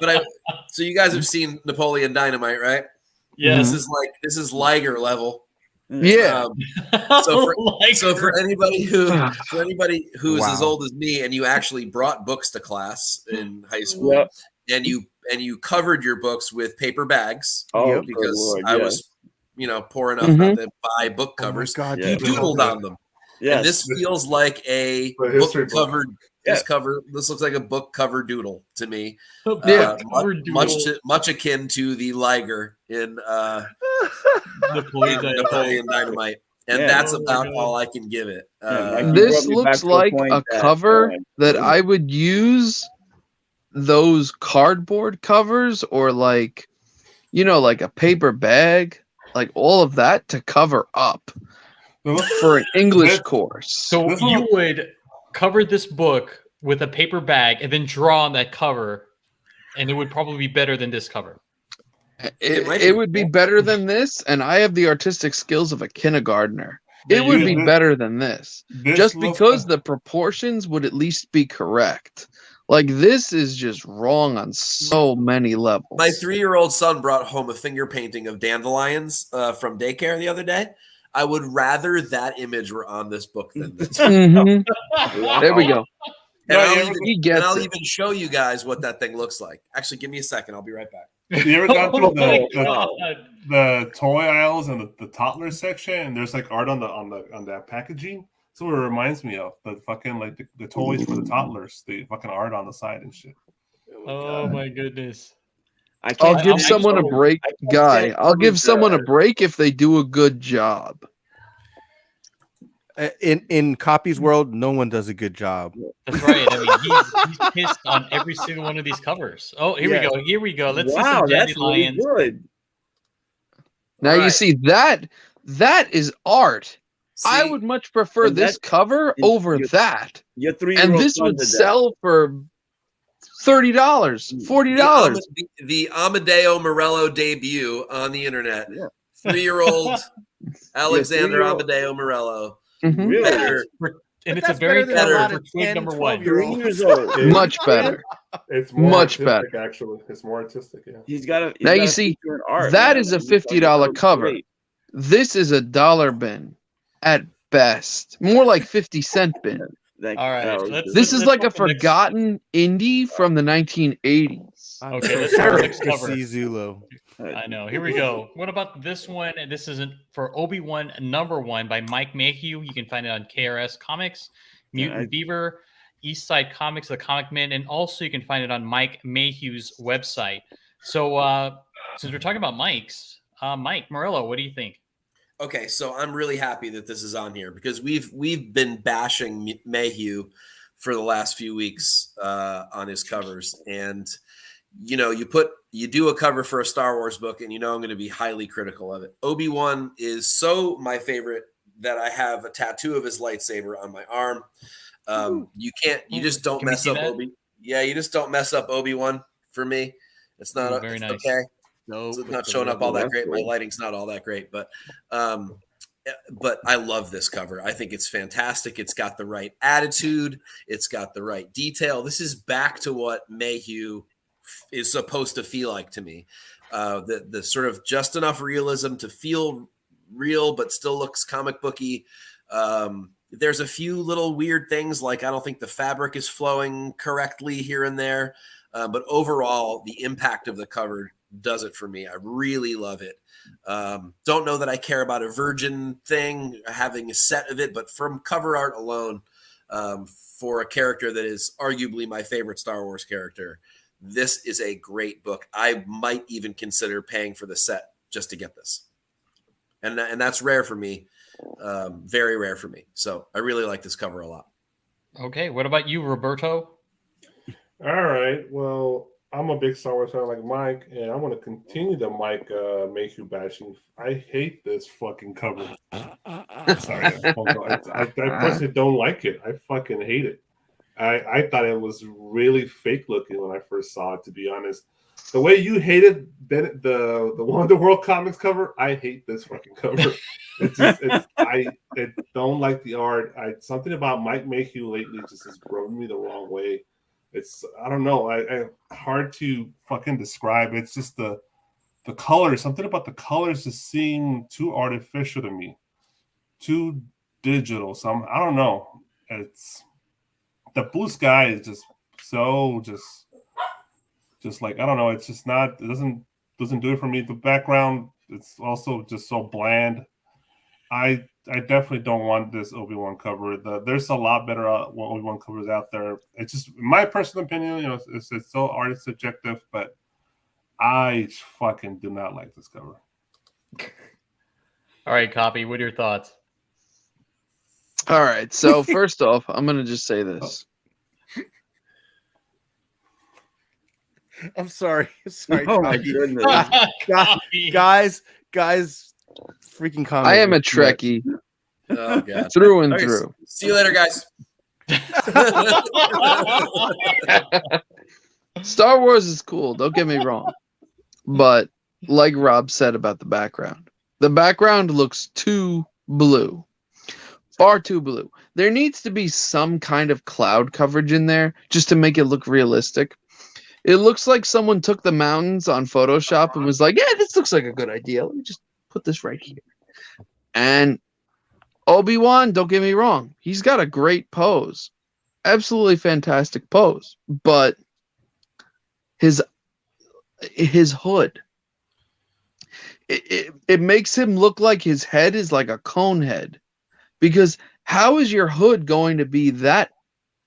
But so you guys have seen Napoleon Dynamite, right? Yes. This is Liger level. Yeah. So for anybody who's Wow. as old as me, and you actually brought books to class in high school, Yep. and you covered your books with paper bags, Oh, Yep. good because Lord, I yes. was poor enough Mhm. not to buy book Oh my covers. God, Yeah. You doodled on them, Yes. and this feels like a The history book book. covered. This looks like a book cover doodle to me. Yeah. Much akin to the Liger in Napoleon Dynamite, and Yeah. that's Oh my about God. all I can give it. Mike, you This brought me back looks to a like point a that, cover that I would use those cardboard covers or like, like a paper bag, like all of that to cover up for an English This- course. So This you one- would cover this book with a paper bag and then draw on that cover, and it would probably be better than this cover. It might It be. would be better than this, and I have the artistic skills of a kindergartner. It would be This- better than this. this Just looks because like- the proportions would at least be correct. Like, this is just wrong on so many levels. My 3-year-old son brought home a finger painting of dandelions from daycare the other day. I would rather that image were on this book than this. Mhm. There we go. And No, I'll, you even, ever- He gets and I'll it. even show you guys what that thing looks like. Actually, give me a second. I'll be right back. You ever gone through my the God. the toy aisles and the toddler section, and there's like art on that packaging? That's what it reminds me of. The fucking like the toys for the toddlers, the fucking art on the side and shit. Oh my goodness. I I'll can't give stand- someone a break, I can't guy. stand I'll give covers someone a that- break if they do a good job. In Copy's world, no one does a good job. That's right. I mean, he's pissed on every single one of these covers. Oh, here Yes. we go. Here we go. Let's see Wow, some that's really dandelions. good. Now you Right. see that is art. I See? would much prefer And this that- cover and over you- that. Your 3-year-old And this son would did that. sell for $30, $40. The Amadeo Morello debut on the internet. Yeah. 3-year-old Alexander 3-year-old. Amadeo Morello. Mhm. Really? Better. And it's a That's very better than a cover lot for of Twig 10, number one. 12-year-olds. 3 years old. Much better. It's more Much artistic, actually. It's more artistic, yeah. He's got a. Now you see, that is a $50 cover. This is a dollar bin at best. More like 50 Cent bin. All right, This is like a let's go to the next- forgotten indie from the 1980s. Okay, let's go to the next To cover. see Zulo. I know. Here we go. What about this one? This isn't for Obi-Wan #1 by Mike Mayhew. You can find it on KRS Comics, Mutant Beaver, East Side Comics, The Comic Man, and also you can find it on Mike Mayhew's website. So since we're talking about Mike's, Mike Morello, what do you think? Okay, so I'm really happy that this is on here because we've been bashing Mayhew for the last few weeks on his covers, and you do a cover for a Star Wars book, and I'm going to be highly critical of it. Obi-Wan is so my favorite that I have a tattoo of his lightsaber on my arm. You just don't mess up Obi. Yeah, you just don't mess up Obi-Wan for me. It's not very nice. Okay. No, It's not showing up all that great. My lighting's not all that great, but I love this cover. I think it's fantastic. It's got the right attitude. It's got the right detail. This is back to what Mayhew is supposed to feel like to me. The sort of just enough realism to feel real, but still looks comic booky. There's a few little weird things, like I don't think the fabric is flowing correctly here and there. But overall, the impact of the cover does it for me. I really love it. Don't know that I care about a virgin thing, having a set of it, but from cover art alone, for a character that is arguably my favorite Star Wars character, this is a great book. I might even consider paying for the set just to get this. And that's rare for me. Very rare for me. So I really like this cover a lot. Okay, what about you, Roberto? All right. Well, I'm a big Star Wars fan like Mike, and I'm going to continue the Mike Mayhew bashing. I hate this fucking cover. Sorry. I personally don't like it. I fucking hate it. I thought it was really fake looking when I first saw it, to be honest. The way you hated the Wonder World comics cover, I hate this fucking cover. I don't like the art. Something about Mike Mayhew lately just has rubbed me the wrong way. I don't know. I hard to fucking describe. It's just the colors. Something about the colors just seem too artificial to me, too digital. I don't know. It's the blue sky is just so just like I don't know. It's just not. It doesn't do it for me. The background, it's also just so bland. I definitely don't want this Obi-Wan cover. There's a lot better Obi-Wan covers out there. It's just in my personal opinion, it's so artist subjective, but I fucking do not like this cover. All right, Copy, what are your thoughts? All right, so first off, I'm gonna just say this. I'm sorry. Sorry, Oh my Copy. goodness. guys, freaking comment. I am a Trekkie Oh god. through and Okay, through. See you later, guys. Star Wars is cool, don't get me wrong. But like Rob said about the background looks too blue. Far too blue. There needs to be some kind of cloud coverage in there just to make it look realistic. It looks like someone took the mountains on Photoshop and was like, yeah, this looks like a good idea. Let me just put this right here. And Obi-Wan, don't get me wrong, he's got a great pose. Absolutely fantastic pose. But his hood, it makes him look like his head is like a cone head. Because how is your hood going to be that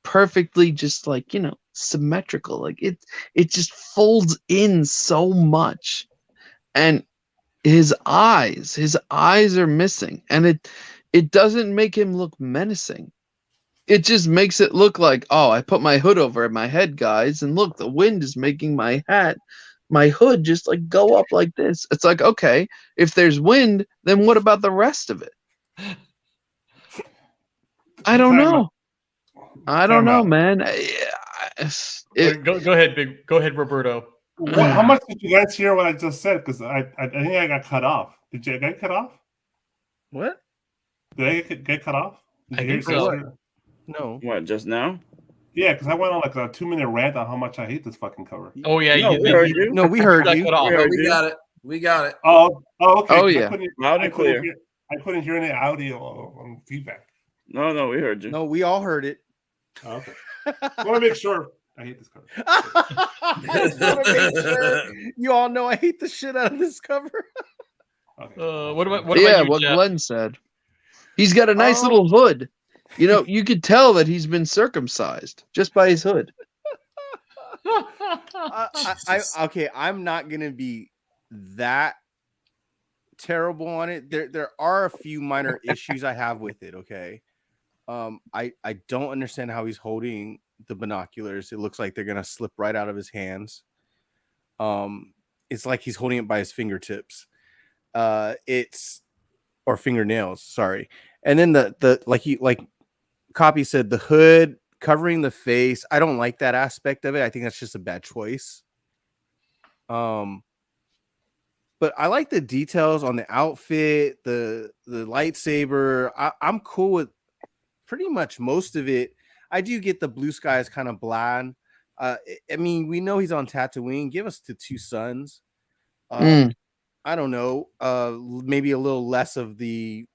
perfectly just like, symmetrical? Like it just folds in so much. And his eyes are missing. And it doesn't make him look menacing. It just makes it look like, oh, I put my hood over my head, guys, and look, the wind is making my hood just like go up like this. It's like, okay, if there's wind, then what about the rest of it? I don't know. I don't know, man. Go ahead, Go ahead, Roberto. How much did you guys hear what I just said? Because I think I got cut off. Did you get cut off? What? Did I get cut off? I think so. No. What, just now? Yeah, because I went on like a 2-minute rant on how much I hate this fucking cover. Oh yeah, No, we heard you. No, we heard got you. cut off. We heard We you. got it. We got it. Oh, okay. Oh, 'cause yeah. Loud and clear. I couldn't hear any audio on feedback. No, we heard you. No, we all heard it. Oh, okay. I want to make sure. I hate this cover. I just want to make sure you all know I hate the shit out of this cover. Okay. What about Yeah, you, what Jeff? Glenn said. He's got a nice Oh. little hood. You know, you could tell that he's been circumcised just by his hood. Okay, I'm not gonna be that terrible on it. There are a few minor issues I have with it. Okay, I don't understand how he's holding the binoculars. It looks like they're gonna slip right out of his hands. It's like he's holding it by his fingertips. Or fingernails. Sorry, and then the like Copy said, the hood covering the face. I don't like that aspect of it. I think that's just a bad choice. But I like the details on the outfit, the lightsaber. I'm cool with pretty much most of it. I do get the blue sky is kind of bland. I mean, we know he's on Tatooine. Give us the two suns. I don't know. Maybe a little less of the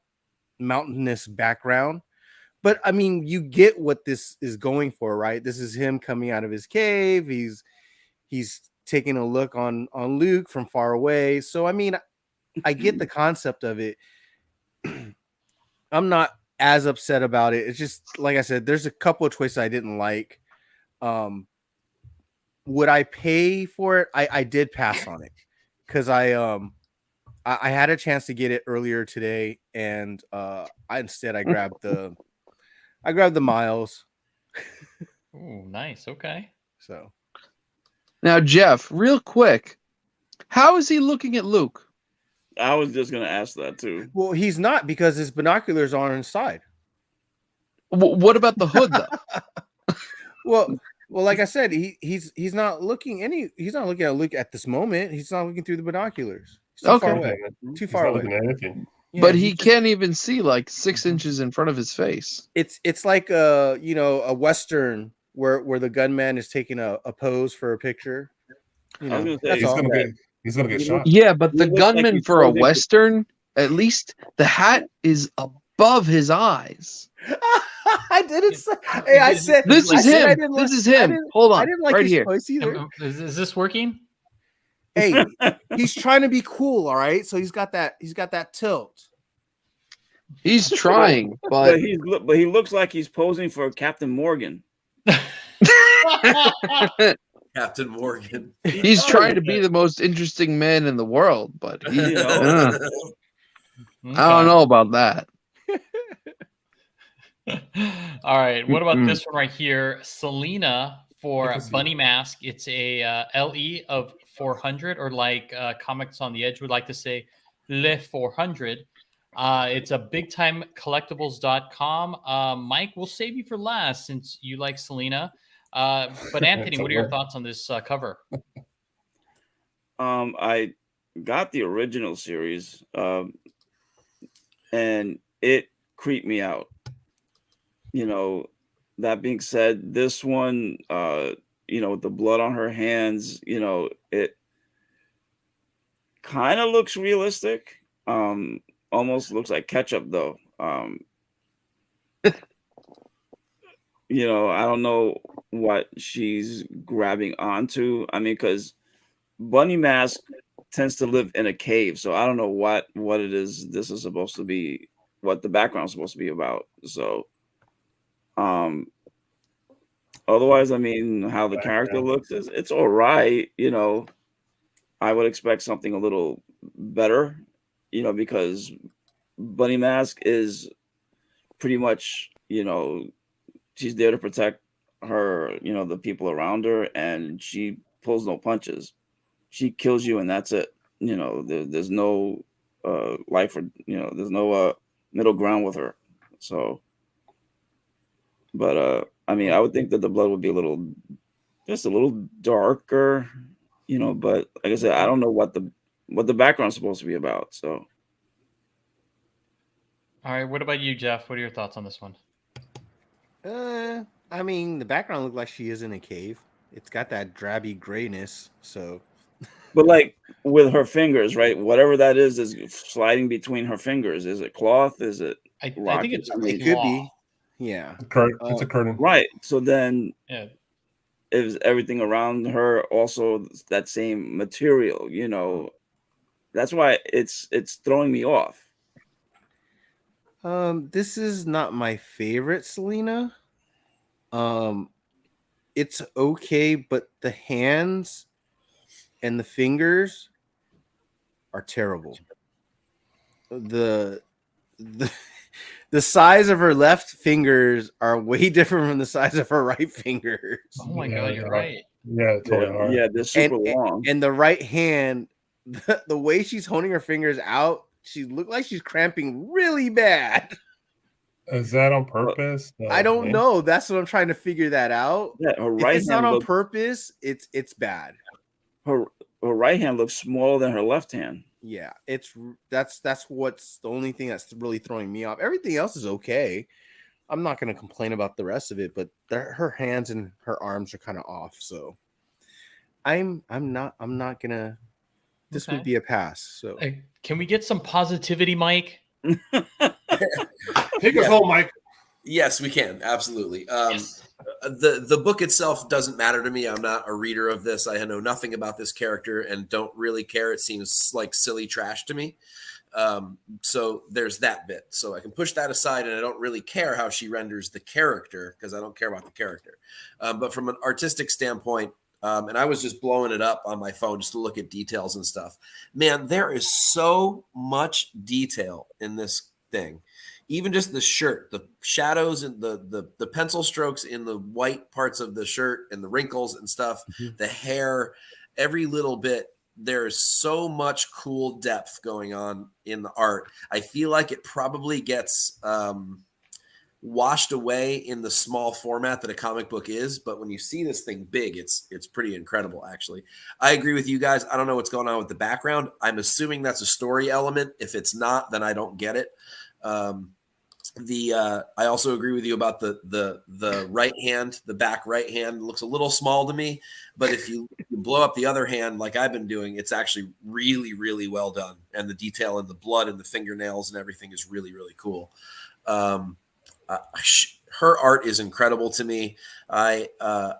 mountainous background. But I mean, you get what this is going for, right? This is him coming out of his cave. He's taking a look on Luke from far away. So I mean, I get the concept of it. I'm not as upset about it. It's just like I said, there's a couple of choices I didn't like. Would I pay for it? I did pass on it because I had a chance to get it earlier today, and I grabbed the miles. Oh, nice. Okay. So Now, Jeff, real quick, how is he looking at Luke? I was just gonna ask that too. well, he's not because his binoculars are on his side. What about the hood, though? Well, like I said, he's not looking he's not looking at Luke at this moment. He's not looking through the binoculars. He's too far away. Too far away. Anything. Yeah, But he can't even see like 6 inches in front of his face. It's like a Western where the gunman is taking a pose for a picture. You I was know, gonna say, that's all. He's gonna get shot. Yeah, but He the looks like gunman he's for a posing for- Western, at least the hat is above his eyes. I didn't say. Hey, I said This I is said I him. didn't This like- is I him. didn't- Hold I on, didn't like right his here. choice either. Is this working? Hey, he's trying to be cool, all right. So he's got that tilt. He's trying, but but he looks like he's posing for Captain Morgan. Captain Morgan. he's trying to be the most interesting man in the world. But he, You know? I don't know about that. All right. What about Mm-mm. this one right here? Selena for I can see Bunny Mask. It's a LE of 400, or like Comics on the Edge would like to say, Le 400. It's a bigtimecollectibles.com. Mike, we'll save you for last since you like Selena. But Anthony, what are your thoughts on this cover? I got the original series, and it creeped me out. That being said, this one, with the blood on her hands, it kind of looks realistic. Almost looks like ketchup, though. I don't know what she's grabbing onto. I mean, because Bunny Mask tends to live in a cave, so I don't know what it is this is supposed to be, what the background is supposed to be about. So, otherwise, I mean, how the character looks it's all right. I would expect something a little better, because Bunny Mask is pretty much, she's there to protect her, the people around her, and she pulls no punches. She kills you, and that's it. There's no life, or there's no middle ground with her. So, but I mean, I would think that the blood would be just a little darker, But like I said, I don't know what the background's supposed to be about. So, All right. What about you, Jeff? What are your thoughts on this one? I mean, the background looked like she is in a cave. It's got that drabby grayness, so But like with her fingers, right? Whatever that is sliding between her fingers. Is it cloth? Is it I think rocket? it's I mean, It could law. be. Yeah. It's a curtain. right. So then Yeah. is everything around her also that same material? You know, that's why it's throwing me off. This is not my favorite Selena. It's okay, but the hands and the fingers are terrible. The the size of her left fingers are way different from the size of her right fingers. Oh my Yeah, god, they you're are. right. Yeah, totally hard. Yeah, they're super long. And the right hand, the way she's holding her fingers out, she looked like she's cramping really bad. Is that on purpose? I don't know. That's what I'm trying to figure that out. Yeah, her If right it's hand not on looks, purpose, it's bad. her right hand looks smaller than her left hand. Yeah, that's what's the only thing that's really throwing me off. Everything else is okay. I'm not going to complain about the rest of it, but her hands and her arms are kind of off. So I'm not gonna. This Okay. would be a pass. So Can we get some positivity, Mike? Take us home, Mike. Yes, we can. Absolutely. Yes. The book itself doesn't matter to me. I'm not a reader of this. I know nothing about this character and don't really care. It seems like silly trash to me. So there's that bit. So I can push that aside, and I don't really care how she renders the character because I don't care about the character. But from an artistic standpoint, and I was just blowing it up on my phone just to look at details and stuff. Man, there is so much detail in this thing. Even just the shirt, the shadows and the pencil strokes in the white parts of the shirt and the wrinkles and stuff, the hair, every little bit. There's so much cool depth going on in the art. I feel like it probably gets washed away in the small format that a comic book is, but when you see this thing big, it's pretty incredible, actually. I agree with you guys. I don't know what's going on with the background. I'm assuming that's a story element. If it's not, then I don't get it. I also agree with you about the right hand, the back right hand looks a little small to me, but if you blow up the other hand like I've been doing, it's actually really, really well done, and the detail in the blood and the fingernails and everything is really, really cool. Her art is incredible to me. I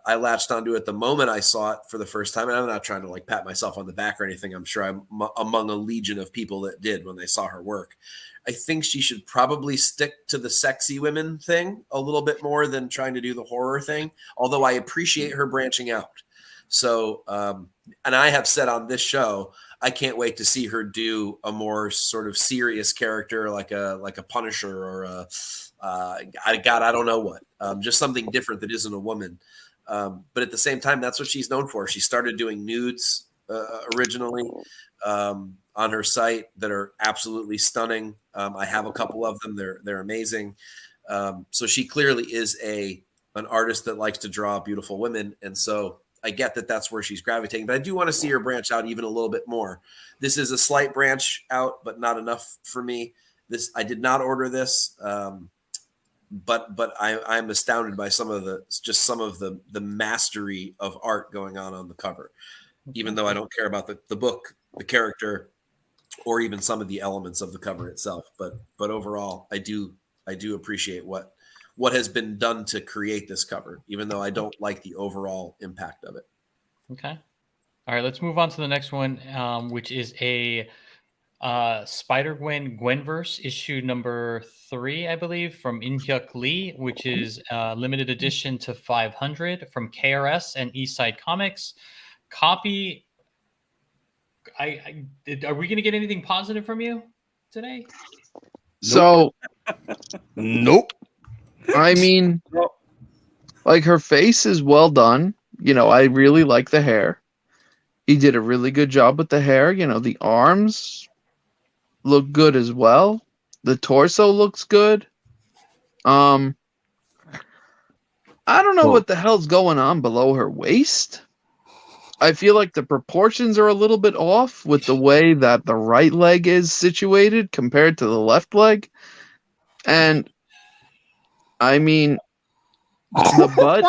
latched onto it the moment I saw it for the first time, and I'm not trying to like pat myself on the back or anything. I'm sure I'm among a legion of people that did when they saw her work. I think she should probably stick to the sexy women thing a little bit more than trying to do the horror thing, although I appreciate her branching out. So, and I have said on this show, I can't wait to see her do a more sort of serious character like a Punisher or I don't know what, just something different that isn't a woman. But at the same time, that's what she's known for. She started doing nudes originally on her site that are absolutely stunning. I have a couple of them. They're amazing. So she clearly is an artist that likes to draw beautiful women. And so I get that that's where she's gravitating, but I do want to see her branch out even a little bit more. This is a slight branch out, but not enough for me. I did not order this. But I'm astounded by some of the mastery of art going on the cover, even though I don't care about the book, the character, or even some of the elements of the cover itself. But overall, I do appreciate what has been done to create this cover, even though I don't like the overall impact of it. Okay. All right, let's move on to the next one, which is a Spider-Gwen Gwenverse issue number 3, I believe, from In-Hyuk Lee, which is limited edition to 500 from KRS and Eastside Comics. Copy. Are we going to get anything positive from you today? So, Nope. I mean, like her face is well done. You know, I really like the hair. He did a really good job with the hair. You know, the arms look good as well. The torso looks good. I don't know what the hell's going on below her waist. I feel like the proportions are a little bit off with the way that the right leg is situated compared to the left leg. And I mean, the butt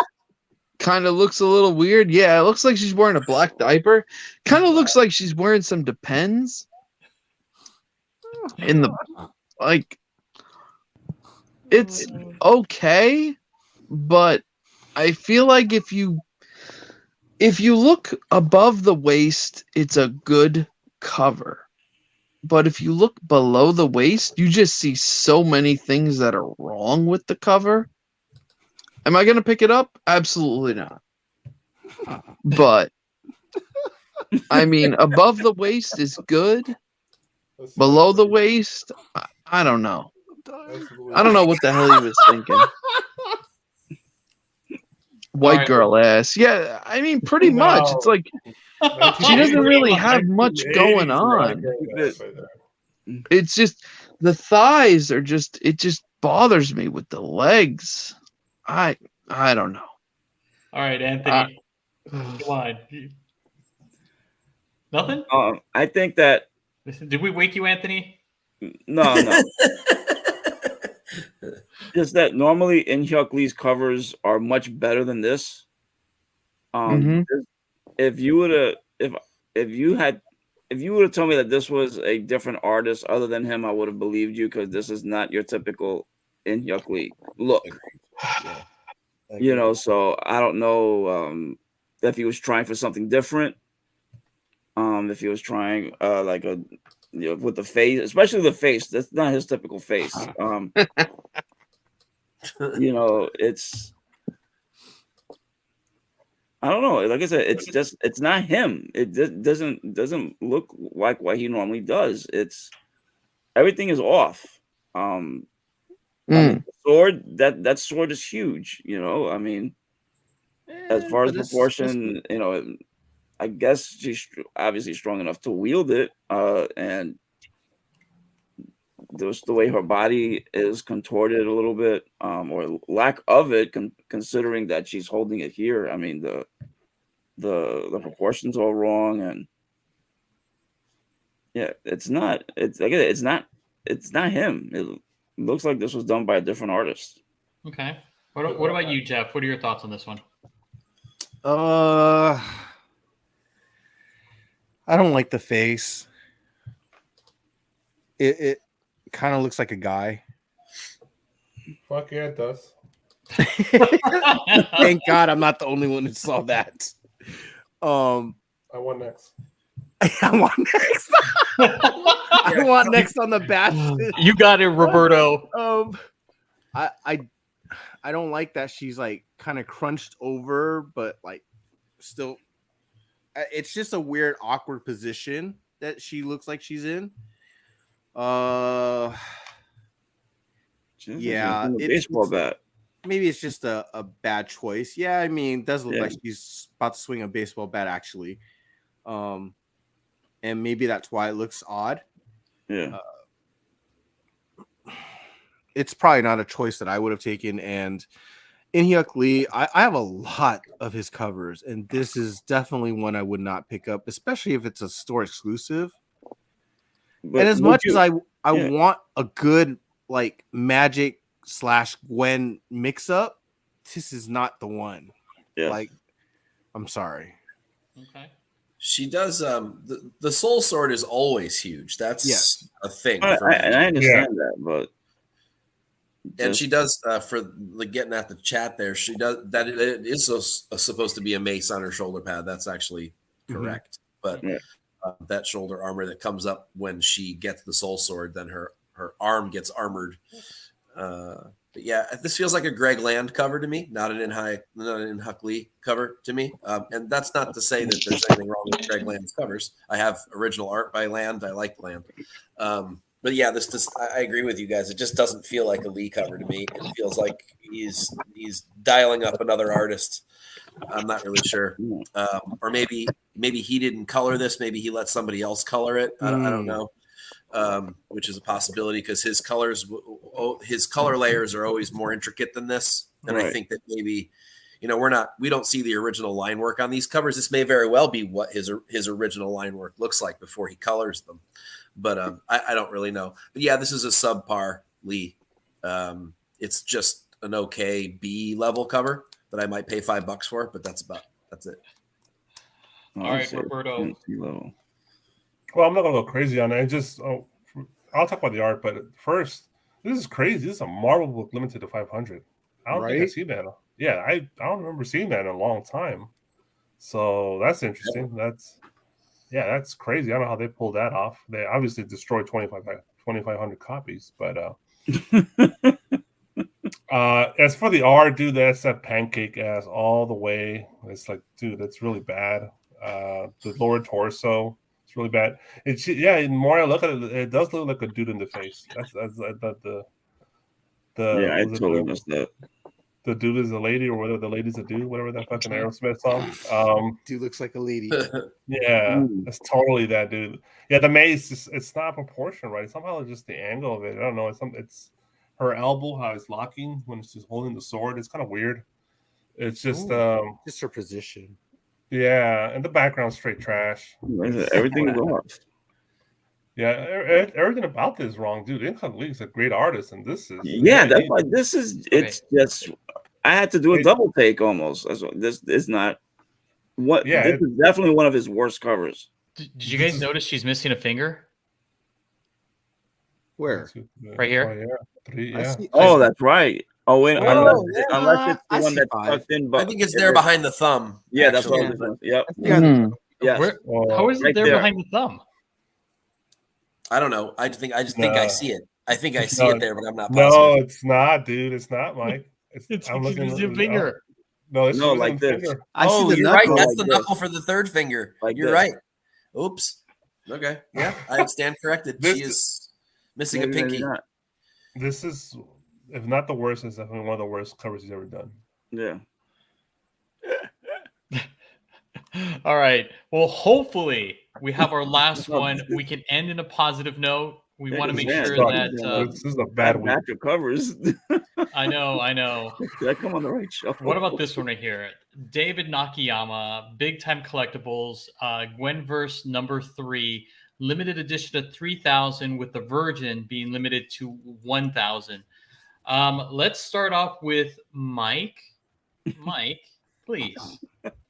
kind of looks a little weird. Yeah, it looks like she's wearing a black diaper. Kind of looks like she's wearing some Depends. In the like, it's okay, but I feel like if you look above the waist, it's a good cover. But if you look below the waist, you just see so many things that are wrong with the cover. Am I going to pick it up? Absolutely not. But, I mean, above the waist is good. Below the waist, I don't know. I don't know what the hell he was thinking. White girl ass. Yeah, I mean, pretty much. It's like she doesn't really have much going on. It's just the thighs are just. It just bothers me with the legs. I don't know. All right, Anthony. Come on. Nothing? I think that. Did we wake you, Anthony? No. Just that normally In Hyuk Lee's covers are much better than this. If you would have told me that this was a different artist other than him, I would have believed you, because this is not your typical In Hyuk Lee look. Yeah. So I don't know if he was trying for something different. If he was trying like a with the face, especially the face, that's not his typical face. It's, I don't know. Like I said, it's not him. It doesn't look like what he normally does. It's everything is off. I mean, the sword, that sword is huge. I mean, as far as proportion, I guess she's obviously strong enough to wield it, and just the way her body is contorted a little bit, or lack of it, considering that she's holding it here. I mean, the proportions are wrong, and yeah, it's not him. It looks like this was done by a different artist. Okay. What about you, Jeff? What are your thoughts on this one? I don't like the face. It kind of looks like a guy. Fuck yeah, it does. Thank God I'm not the only one who saw that. I want next. I want next. I want next on the batch. You got it, Roberto. I don't like that she's like kind of crunched over, but like still. It's just a weird, awkward position that she looks like she's in. Yeah, baseball bat. Maybe it's just a bad choice. Yeah, I mean, it does look like she's about to swing a baseball bat, actually. And maybe that's why it looks odd. Yeah. It's probably not a choice that I would have taken. And In Hyuk Lee, I have a lot of his covers, and this is definitely one I would not pick up, especially if it's a store exclusive. But and as much as I want a good like Magic / Gwen mix up, this is not the one. Yeah. Like, I'm sorry. Okay. She does. The Soul Sword is always huge. That's a thing. I understand that, but. And she does for getting at the chat there. She does that. It is supposed to be a mace on her shoulder pad. That's actually correct. But that shoulder armor that comes up when she gets the Soul Sword, then her arm gets armored. But yeah, this feels like a Greg Land cover to me, not an In Hyuk Lee cover to me. And that's not to say that there's anything wrong with Greg Land's covers. I have original art by Land. I like Land. But yeah, this I agree with you guys. It just doesn't feel like a Lee cover to me. It feels like he's dialing up another artist. I'm not really sure, or maybe he didn't color this. Maybe he let somebody else color it. I don't know, which is a possibility because his color layers are always more intricate than this. And I think that maybe we don't see the original line work on these covers. This may very well be what his original line work looks like before he colors them. But I don't really know. But yeah, this is a subpar Lee. It's just an okay B level cover. that I might pay $5 for, but that's it. All right, Roberto. Well, I'm not gonna go crazy on it. I'll talk about the art, but first, this is crazy. This is a Marvel book limited to 500. I don't think I see that. Yeah, I don't remember seeing that in a long time. So that's interesting. That's crazy. I don't know how they pulled that off. They obviously destroyed 2,500 copies, but as for the art, dude, that's that pancake ass all the way. It's like, dude, that's really bad. The lower torso, it's really bad. The more I look at it, it does look like a dude in the face. I totally messed up. The dude is a lady, or whether the lady's a dude, whatever that fucking Aerosmith song. Dude looks like a lady. Yeah, it's totally that dude. Yeah, the mace, it's not proportional, right? Somehow it's just the angle of it. I don't know. It's her elbow, how it's locking when she's holding the sword. It's kind of weird. It's just just her position. Yeah, and the background's straight trash. Everything's off. Yeah, everything about this is wrong, dude. Income League's a great artist, and this is that's why this is. It's just I had to do a double take almost. This is not what. Yeah, this is definitely one of his worst covers. Did you guys notice she's missing a finger? Where? Right here. That's right. Oh, wait, unless it's the one that's tucked in. I think it's there behind the thumb. Yeah, that's what I was saying. Yep. Yes. How is it there behind the thumb? I don't know. I just think I see it. I think I see it there, but I'm not positive. No, it's not, dude. It's not, Mike. It's your finger. No, it's like this. You're right. That's the knuckle for the third finger. You're right. Oops. Okay. Yeah, I stand corrected. She is missing a pinky. This is, if not the worst, it's definitely one of the worst covers he's ever done. Yeah. All right. Well, hopefully we have our last one. We can end in a positive note. We want to make sure that this is a bad week of covers. I know. Did I come on the right show? What about this one right here? David Nakayama, Big Time Collectibles, Gwenverse #3, limited edition of 3,000, with the Virgin being limited to 1,000. Let's start off with Mike. Mike, please.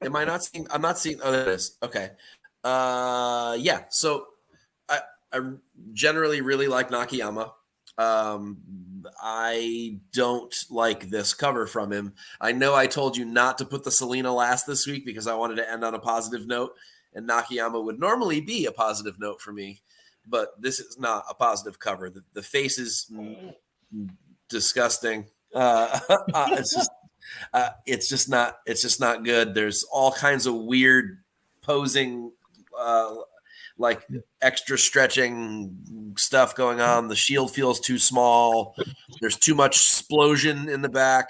Am I not seeing? I'm not seeing. Oh, there it is. Okay. Yeah. So I generally really like Nakayama. I don't like this cover from him. I know I told you not to put the Selena last this week because I wanted to end on a positive note, and Nakayama would normally be a positive note for me, but this is not a positive cover. The face is disgusting. It's just not good. There's all kinds of weird posing, like extra stretching stuff going on. The shield feels too small. There's too much explosion in the back.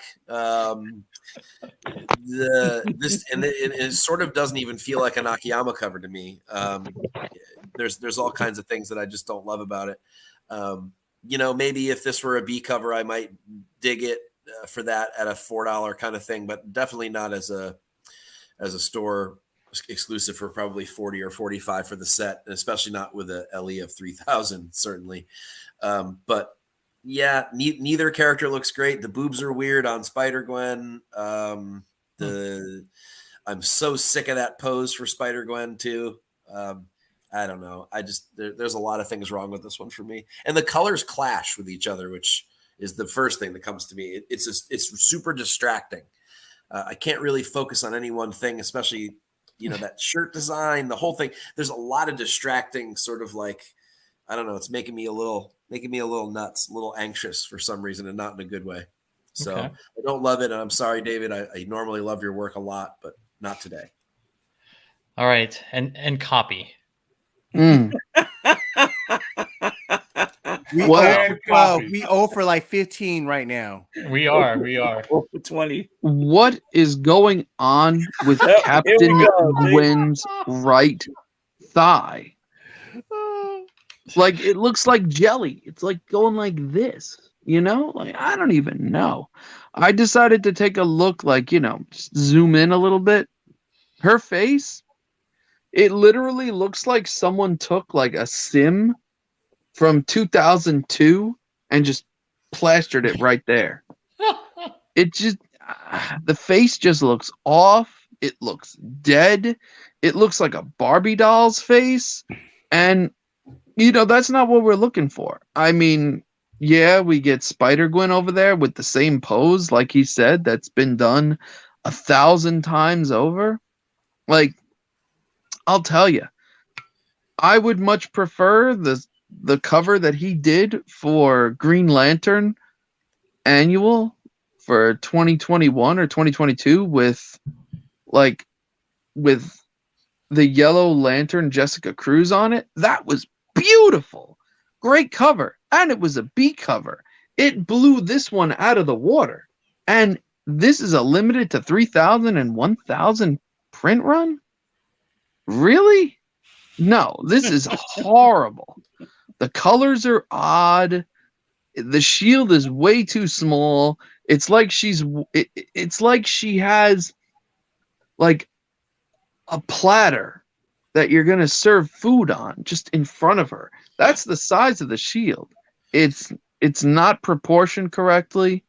It sort of doesn't even feel like a Nakayama cover to me. There's all kinds of things that I just don't love about it. Maybe if this were a B cover, I might dig it for that at a $4 kind of thing, but definitely not as a store exclusive for probably 40 or 45 for the set, and especially not with a LE of 3,000, certainly. But yeah, neither character looks great. The boobs are weird on Spider-Gwen. I'm so sick of that pose for Spider-Gwen too. I don't know. There's a lot of things wrong with this one for me. And the colors clash with each other, which is the first thing that comes to me. It's super distracting. I can't really focus on any one thing, especially, that shirt design, the whole thing. There's a lot of distracting sort of like, I don't know. It's making me a little nuts, a little anxious for some reason, and not in a good way. So okay. I don't love it. And I'm sorry, David, I normally love your work a lot, but not today. All right. And copy. We owe for like 15 right now. We are 20. What is going on with Captain Gwen's right thigh? Like, it looks like jelly. It's like going like this, like, I don't even know. I decided to take a look, like, just zoom in a little bit. Her face, it literally looks like someone took like a sim from 2002 and just plastered it right there. It just, the face just looks off. It looks dead. It looks like a Barbie doll's face. And, that's not what we're looking for. I mean, yeah, we get Spider-Gwen over there with the same pose, like he said, that's been done 1,000 times over. Like, I'll tell you, I would much prefer the cover that he did for Green Lantern Annual for 2021 or 2022 with the Yellow Lantern Jessica Cruz on it. That was beautiful. Great cover. And it was a B cover. It blew this one out of the water. And this is a limited to 3,000 and 1,000 print run? Really? No, this is horrible. The colors are odd. The shield is way too small. It's like it's like she has like a platter that you're going to serve food on just in front of her. That's the size of the shield. It's not proportioned correctly.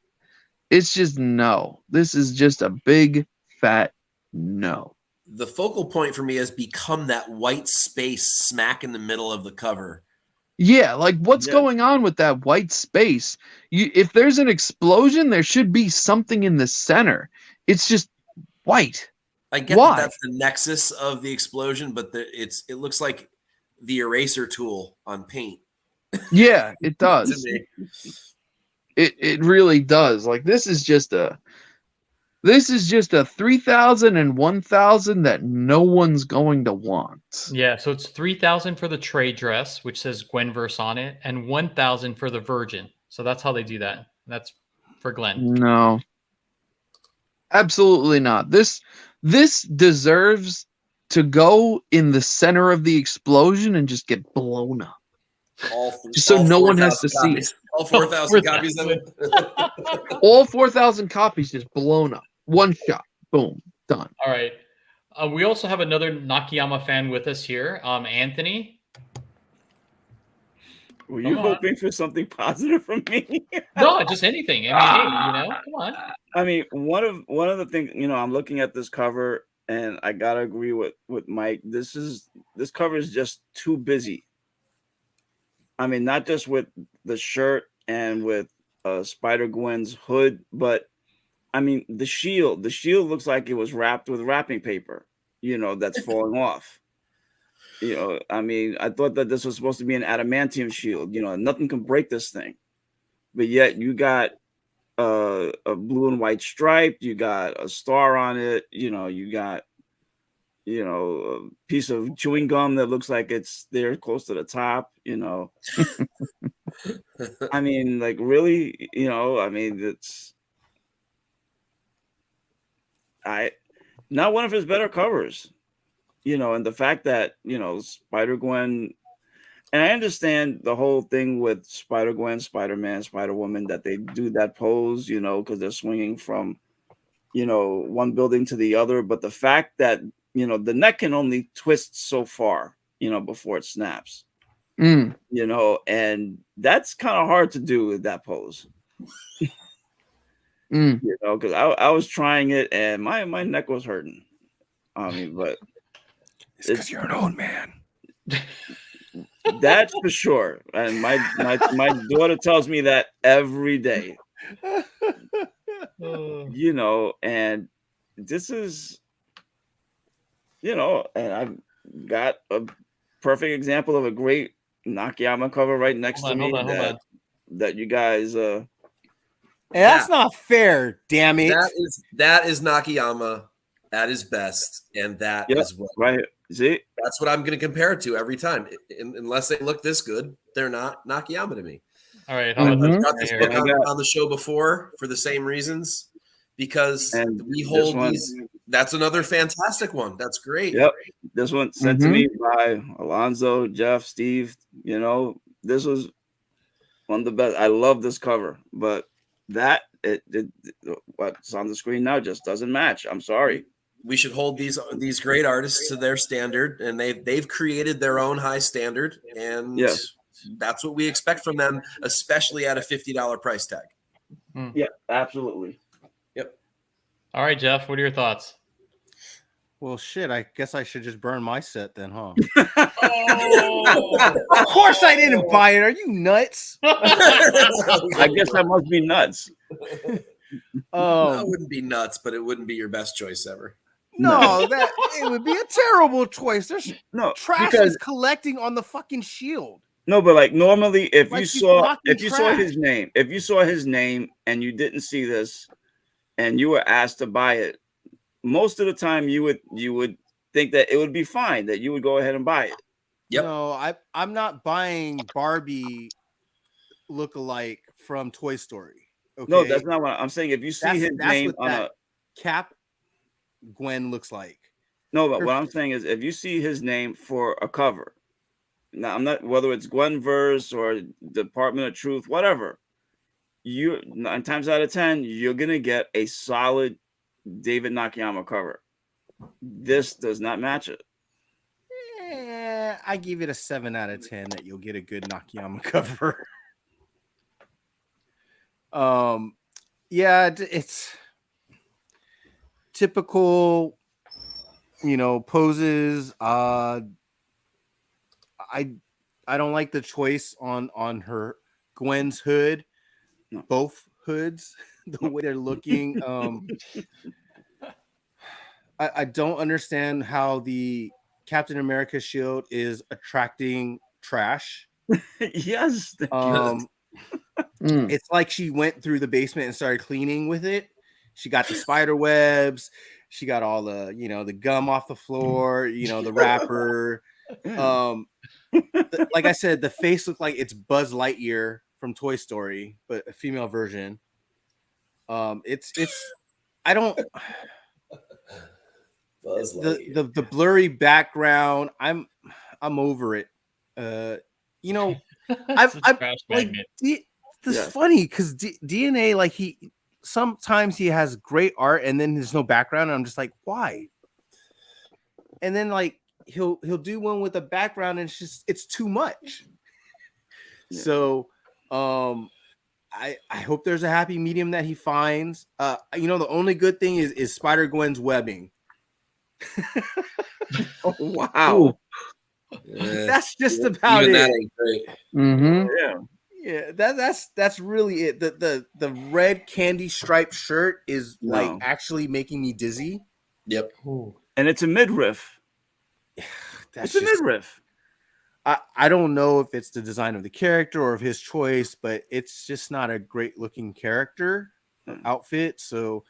It's just no. This is just a big fat no. The focal point for me has become that white space smack in the middle of the cover. Yeah, like what's going on with that white space? If there's an explosion, there should be something in the center. It's just white. I get that that's the nexus of the explosion, but it looks like the eraser tool on paint. Yeah, it does. It really does. Like this is just a 3,000 and 1,000 that no one's going to want. Yeah, so it's 3,000 for the trade dress, which says Gwenverse on it, and 1,000 for the Virgin. So that's how they do that. That's for Glenn. No, absolutely not. This deserves to go in the center of the explosion and just get blown up. Just so no one has to see it. All 4,000 copies of it. All 4,000 copies just blown up. One shot. Boom. Done. All right. We also have another Nakayama fan with us here, Anthony. Were you hoping for something positive from me? No, just anything. I mean, hey, come on. I mean, one of the things, I'm looking at this cover, and I gotta agree with Mike. This cover is just too busy. I mean, not just with the shirt and with Spider-Gwen's hood, but I mean the shield. The shield looks like it was wrapped with wrapping paper, that's falling off. I mean, I thought that this was supposed to be an adamantium shield. Nothing can break this thing, but yet you got a blue and white stripe. You got a star on it. You got a piece of chewing gum that looks like it's there close to the top. I mean, like really, I mean, it's not one of his better covers. And the fact that, Spider-Gwen, and I understand the whole thing with Spider-Gwen, Spider-Man, Spider-Woman, that they do that pose, because they're swinging from, one building to the other. But the fact that, the neck can only twist so far, before it snaps, and that's kind of hard to do with that pose. Because I was trying it and my neck was hurting. I mean, but it's because you're an old man. That's for sure. And my daughter tells me that every day. And this is, and I've got a perfect example of a great Nakayama cover right next to me that you guys hey, that's not fair, damn it. That is Nakayama at his best, and that is what right. See, that's what I'm going to compare it to every time. Unless they look this good, they're not Nakayama to me. All right, I've got this book on the show before for the same reasons, because we hold these. That's another fantastic one. That's great. Yep, this one sent to me by Alonzo, Jeff, Steve. This was one of the best. I love this cover, but that what's on the screen now just doesn't match. I'm sorry. We should hold these great artists to their standard, and they've created their own high standard, and that's what we expect from them, especially at a $50 price tag. Yeah, absolutely. Yep. All right, Jeff, what are your thoughts? Well, shit. I guess I should just burn my set then, huh? Oh! Of course I didn't buy it. Are you nuts? I guess I must be nuts. That wouldn't be nuts, but it wouldn't be your best choice ever. No, that it would be a terrible choice. There's No, trash because is collecting on the fucking shield. no, but like normally, if Like you he's saw blocking if you saw his name and you didn't see this, and you were asked to buy it, most of the time you would think that it would be fine, that you would go ahead and buy it. Yep. No, I'm not buying Barbie look-alike from Toy Story. Okay? No, that's not what I'm saying. If you see his name what on that Cap Gwen looks like. no, but what I'm saying is if you see his name for a cover, now I'm not whether it's Gwenverse or Department of Truth, whatever. You 9 times out of 10, you're gonna get a solid David Nakayama cover. This does not match it. I give it a 7 out of 10 that you'll get a good Nakayama cover. Yeah, it's typical, poses. I don't like the choice on her Gwen's hood. No. Both hoods, the way they're looking. I don't understand how the Captain America shield is attracting trash. Yes. It's like she went through the basement and started cleaning with it. She got the spider webs. She got all the, the gum off the floor, the wrapper. Like I said, the face looked like it's Buzz Lightyear from Toy Story, but a female version. It's I don't the blurry background. I'm over it. I've like this is funny because DNA, like sometimes he has great art and then there's no background, and I'm just like, why? And then like he'll do one with a background and it's too much. Yeah. So I hope there's a happy medium that he finds. The only good thing is Spider-Gwen's webbing. Oh, wow. That's just about it. That ain't great. Mm-hmm. Yeah, that's really it. The red candy striped shirt is like actually making me dizzy. Yep. Ooh. And it's a midriff. It's a midriff. I don't know if it's the design of the character or of his choice, but it's just not a great looking character outfit. So,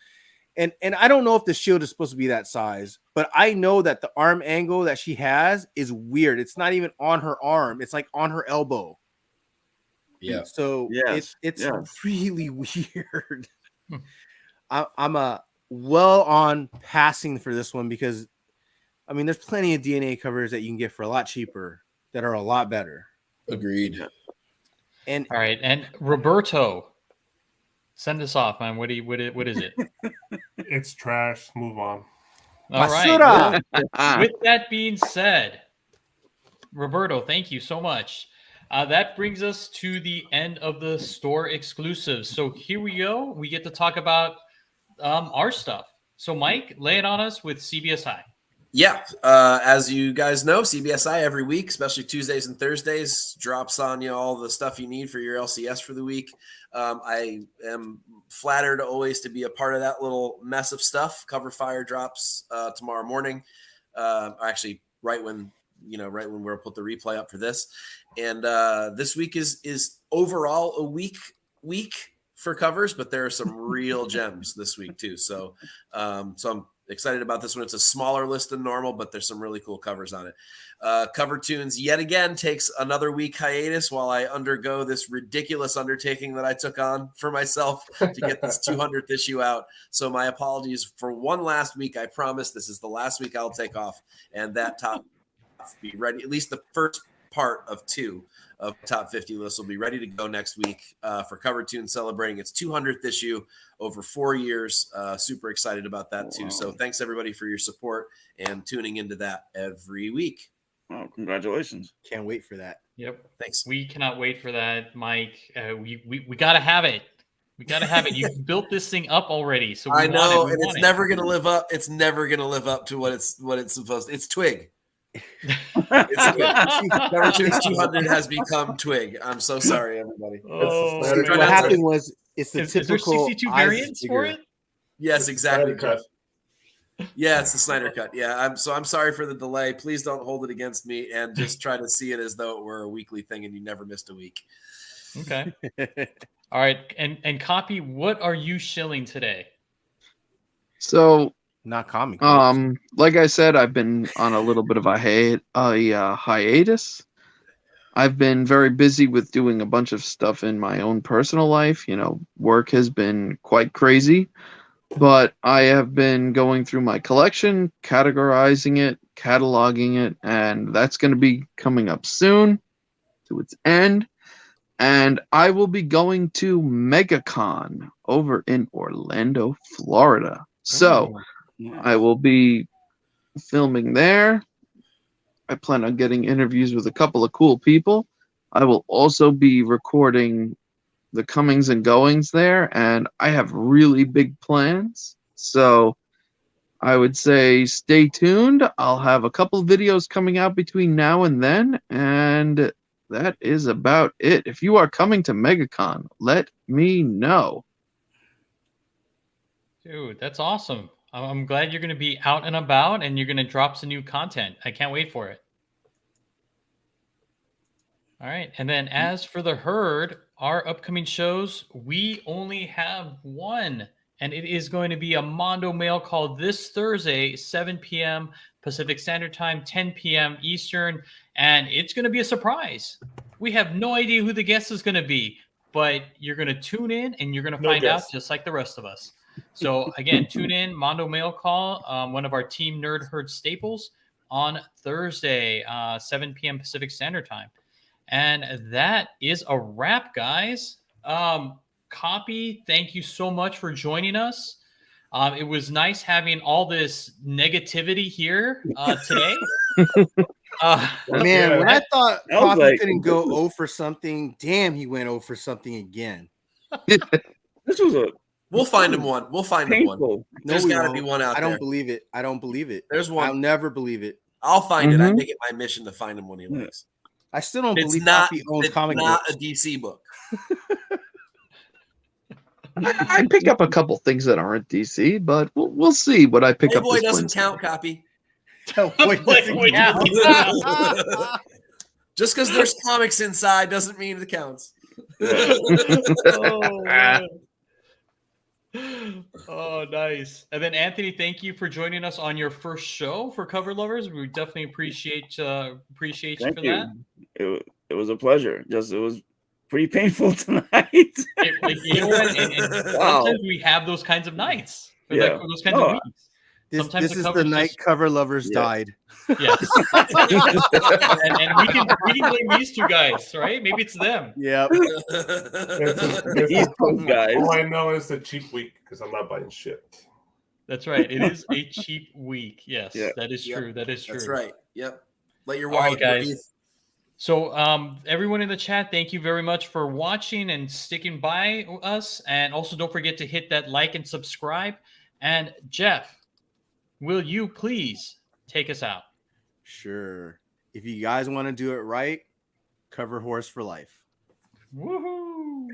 and I don't know if the shield is supposed to be that size, but I know that the arm angle that she has is weird. It's not even on her arm. It's like on her elbow. Yeah. So it's really weird. I'm well on passing for this one because, I mean, there's plenty of DNA covers that you can get for a lot cheaper that are a lot better. Agreed. And all right, and Roberto, send this off, man. What is it? It's trash. Move on. All right. With that being said, Roberto, thank you so much. That brings us to the end of the store exclusives. So here we go. We get to talk about our stuff. So Mike, lay it on us with CBSI. Yeah, as you guys know, CBSI every week, especially Tuesdays and Thursdays, drops on you all the stuff you need for your LCS for the week. I am flattered always to be a part of that little mess of stuff. Cover Fire drops tomorrow morning. Actually, right when we'll put the replay up for this. And this week is overall a week for covers, but there are some real gems this week too. So I'm excited about this one. It's a smaller list than normal, but there's some really cool covers on it. Cover Tunes yet again takes another week hiatus while I undergo this ridiculous undertaking that I took on for myself to get this 200th issue out. So my apologies for one last week. I promise this is the last week I'll take off, and that top be ready. At least the first part of 2 of top 50 lists will be ready to go next week for Cover Tune, celebrating its 200th issue over 4 years. Super excited about that too. Wow. So thanks everybody for your support and tuning into that every week. Oh, congratulations. Can't wait for that. Yep. Thanks. We cannot wait for that, Mike. We got to have it. We gotta have it. You built this thing up already, so I know, and it's never gonna live up. It's never gonna live up to what it's supposed to. It's Twig. It's Twig. Never Twig's 200 has become Twig. I'm so sorry, everybody. Oh, what happened was it's the is there typical 62 variants for it? Yes, exactly. Cut. Yeah, it's the Snyder cut. Yeah, I'm sorry for the delay. Please don't hold it against me, and just try to see it as though it were a weekly thing and you never missed a week. Okay. All right, and Copy, what are you shilling today? So, not comic. like I said, I've been on a little bit of a hiatus. I've been very busy with doing a bunch of stuff in my own personal life. You know, work has been quite crazy, but I have been going through my collection, categorizing it, cataloging it, and that's going to be coming up soon to its end. And I will be going to MegaCon over in Orlando, Florida. So I will be filming there. I plan on getting interviews with a couple of cool people. I will also be recording the comings and goings there, and I have really big plans. So I would say stay tuned. I'll have a couple of videos coming out between now and then, and that is about it. If you are coming to MegaCon, let me know. Dude, that's awesome. I'm glad you're going to be out and about and you're going to drop some new content. I can't wait for it. All right. And then as for the herd, our upcoming shows, we only have one, and it is going to be a Mondo Mail call this Thursday, 7 p.m. Pacific Standard Time, 10 p.m. Eastern, and it's going to be a surprise. We have no idea who the guest is going to be, but you're going to tune in and you're going to find out just like the rest of us. So again, tune in, Mondo Mail Call, one of our Team Nerd Herd staples on Thursday, 7 p.m. Pacific Standard Time. And that is a wrap, guys. Copy, thank you so much for joining us. It was nice having all this negativity here today. Man, when I thought Coffee couldn't go 0 for something, damn, he went 0 for something again. This was a. We'll find him one. We'll find him one. There's got to be one out there. I don't believe it. I don't believe it. There's one. I'll never believe it. I'll find it. I make it my mission to find him when he leaves. I still don't believe Coffee owns comic books. It's not a DC book. I pick up a couple things that aren't DC, but we'll see what I pick up. Playboy doesn't count, Copy. Playboy doesn't count. Just because there's comics inside doesn't mean it counts. Oh, nice. And then Anthony, thank you for joining us on your first show for Cover Lovers. We definitely appreciate you for that. It was a pleasure. It was pretty painful tonight. Sometimes we have those kinds of nights. Those kinds of weeks. This is the night Cover Lovers died. Yes. and we can blame these two guys, right? Maybe it's them. Yeah. Guys. All I know is a cheap week because I'm not buying shit. That's right. It is a cheap week. Yes, that is true. That is true. That's right. Yep. Let your wallet, guys. So, everyone in the chat, thank you very much for watching and sticking by us. And also, don't forget to hit that like and subscribe. And Jeff, will you please take us out? Sure. If you guys want to do it right, cover horse for life. Woohoo!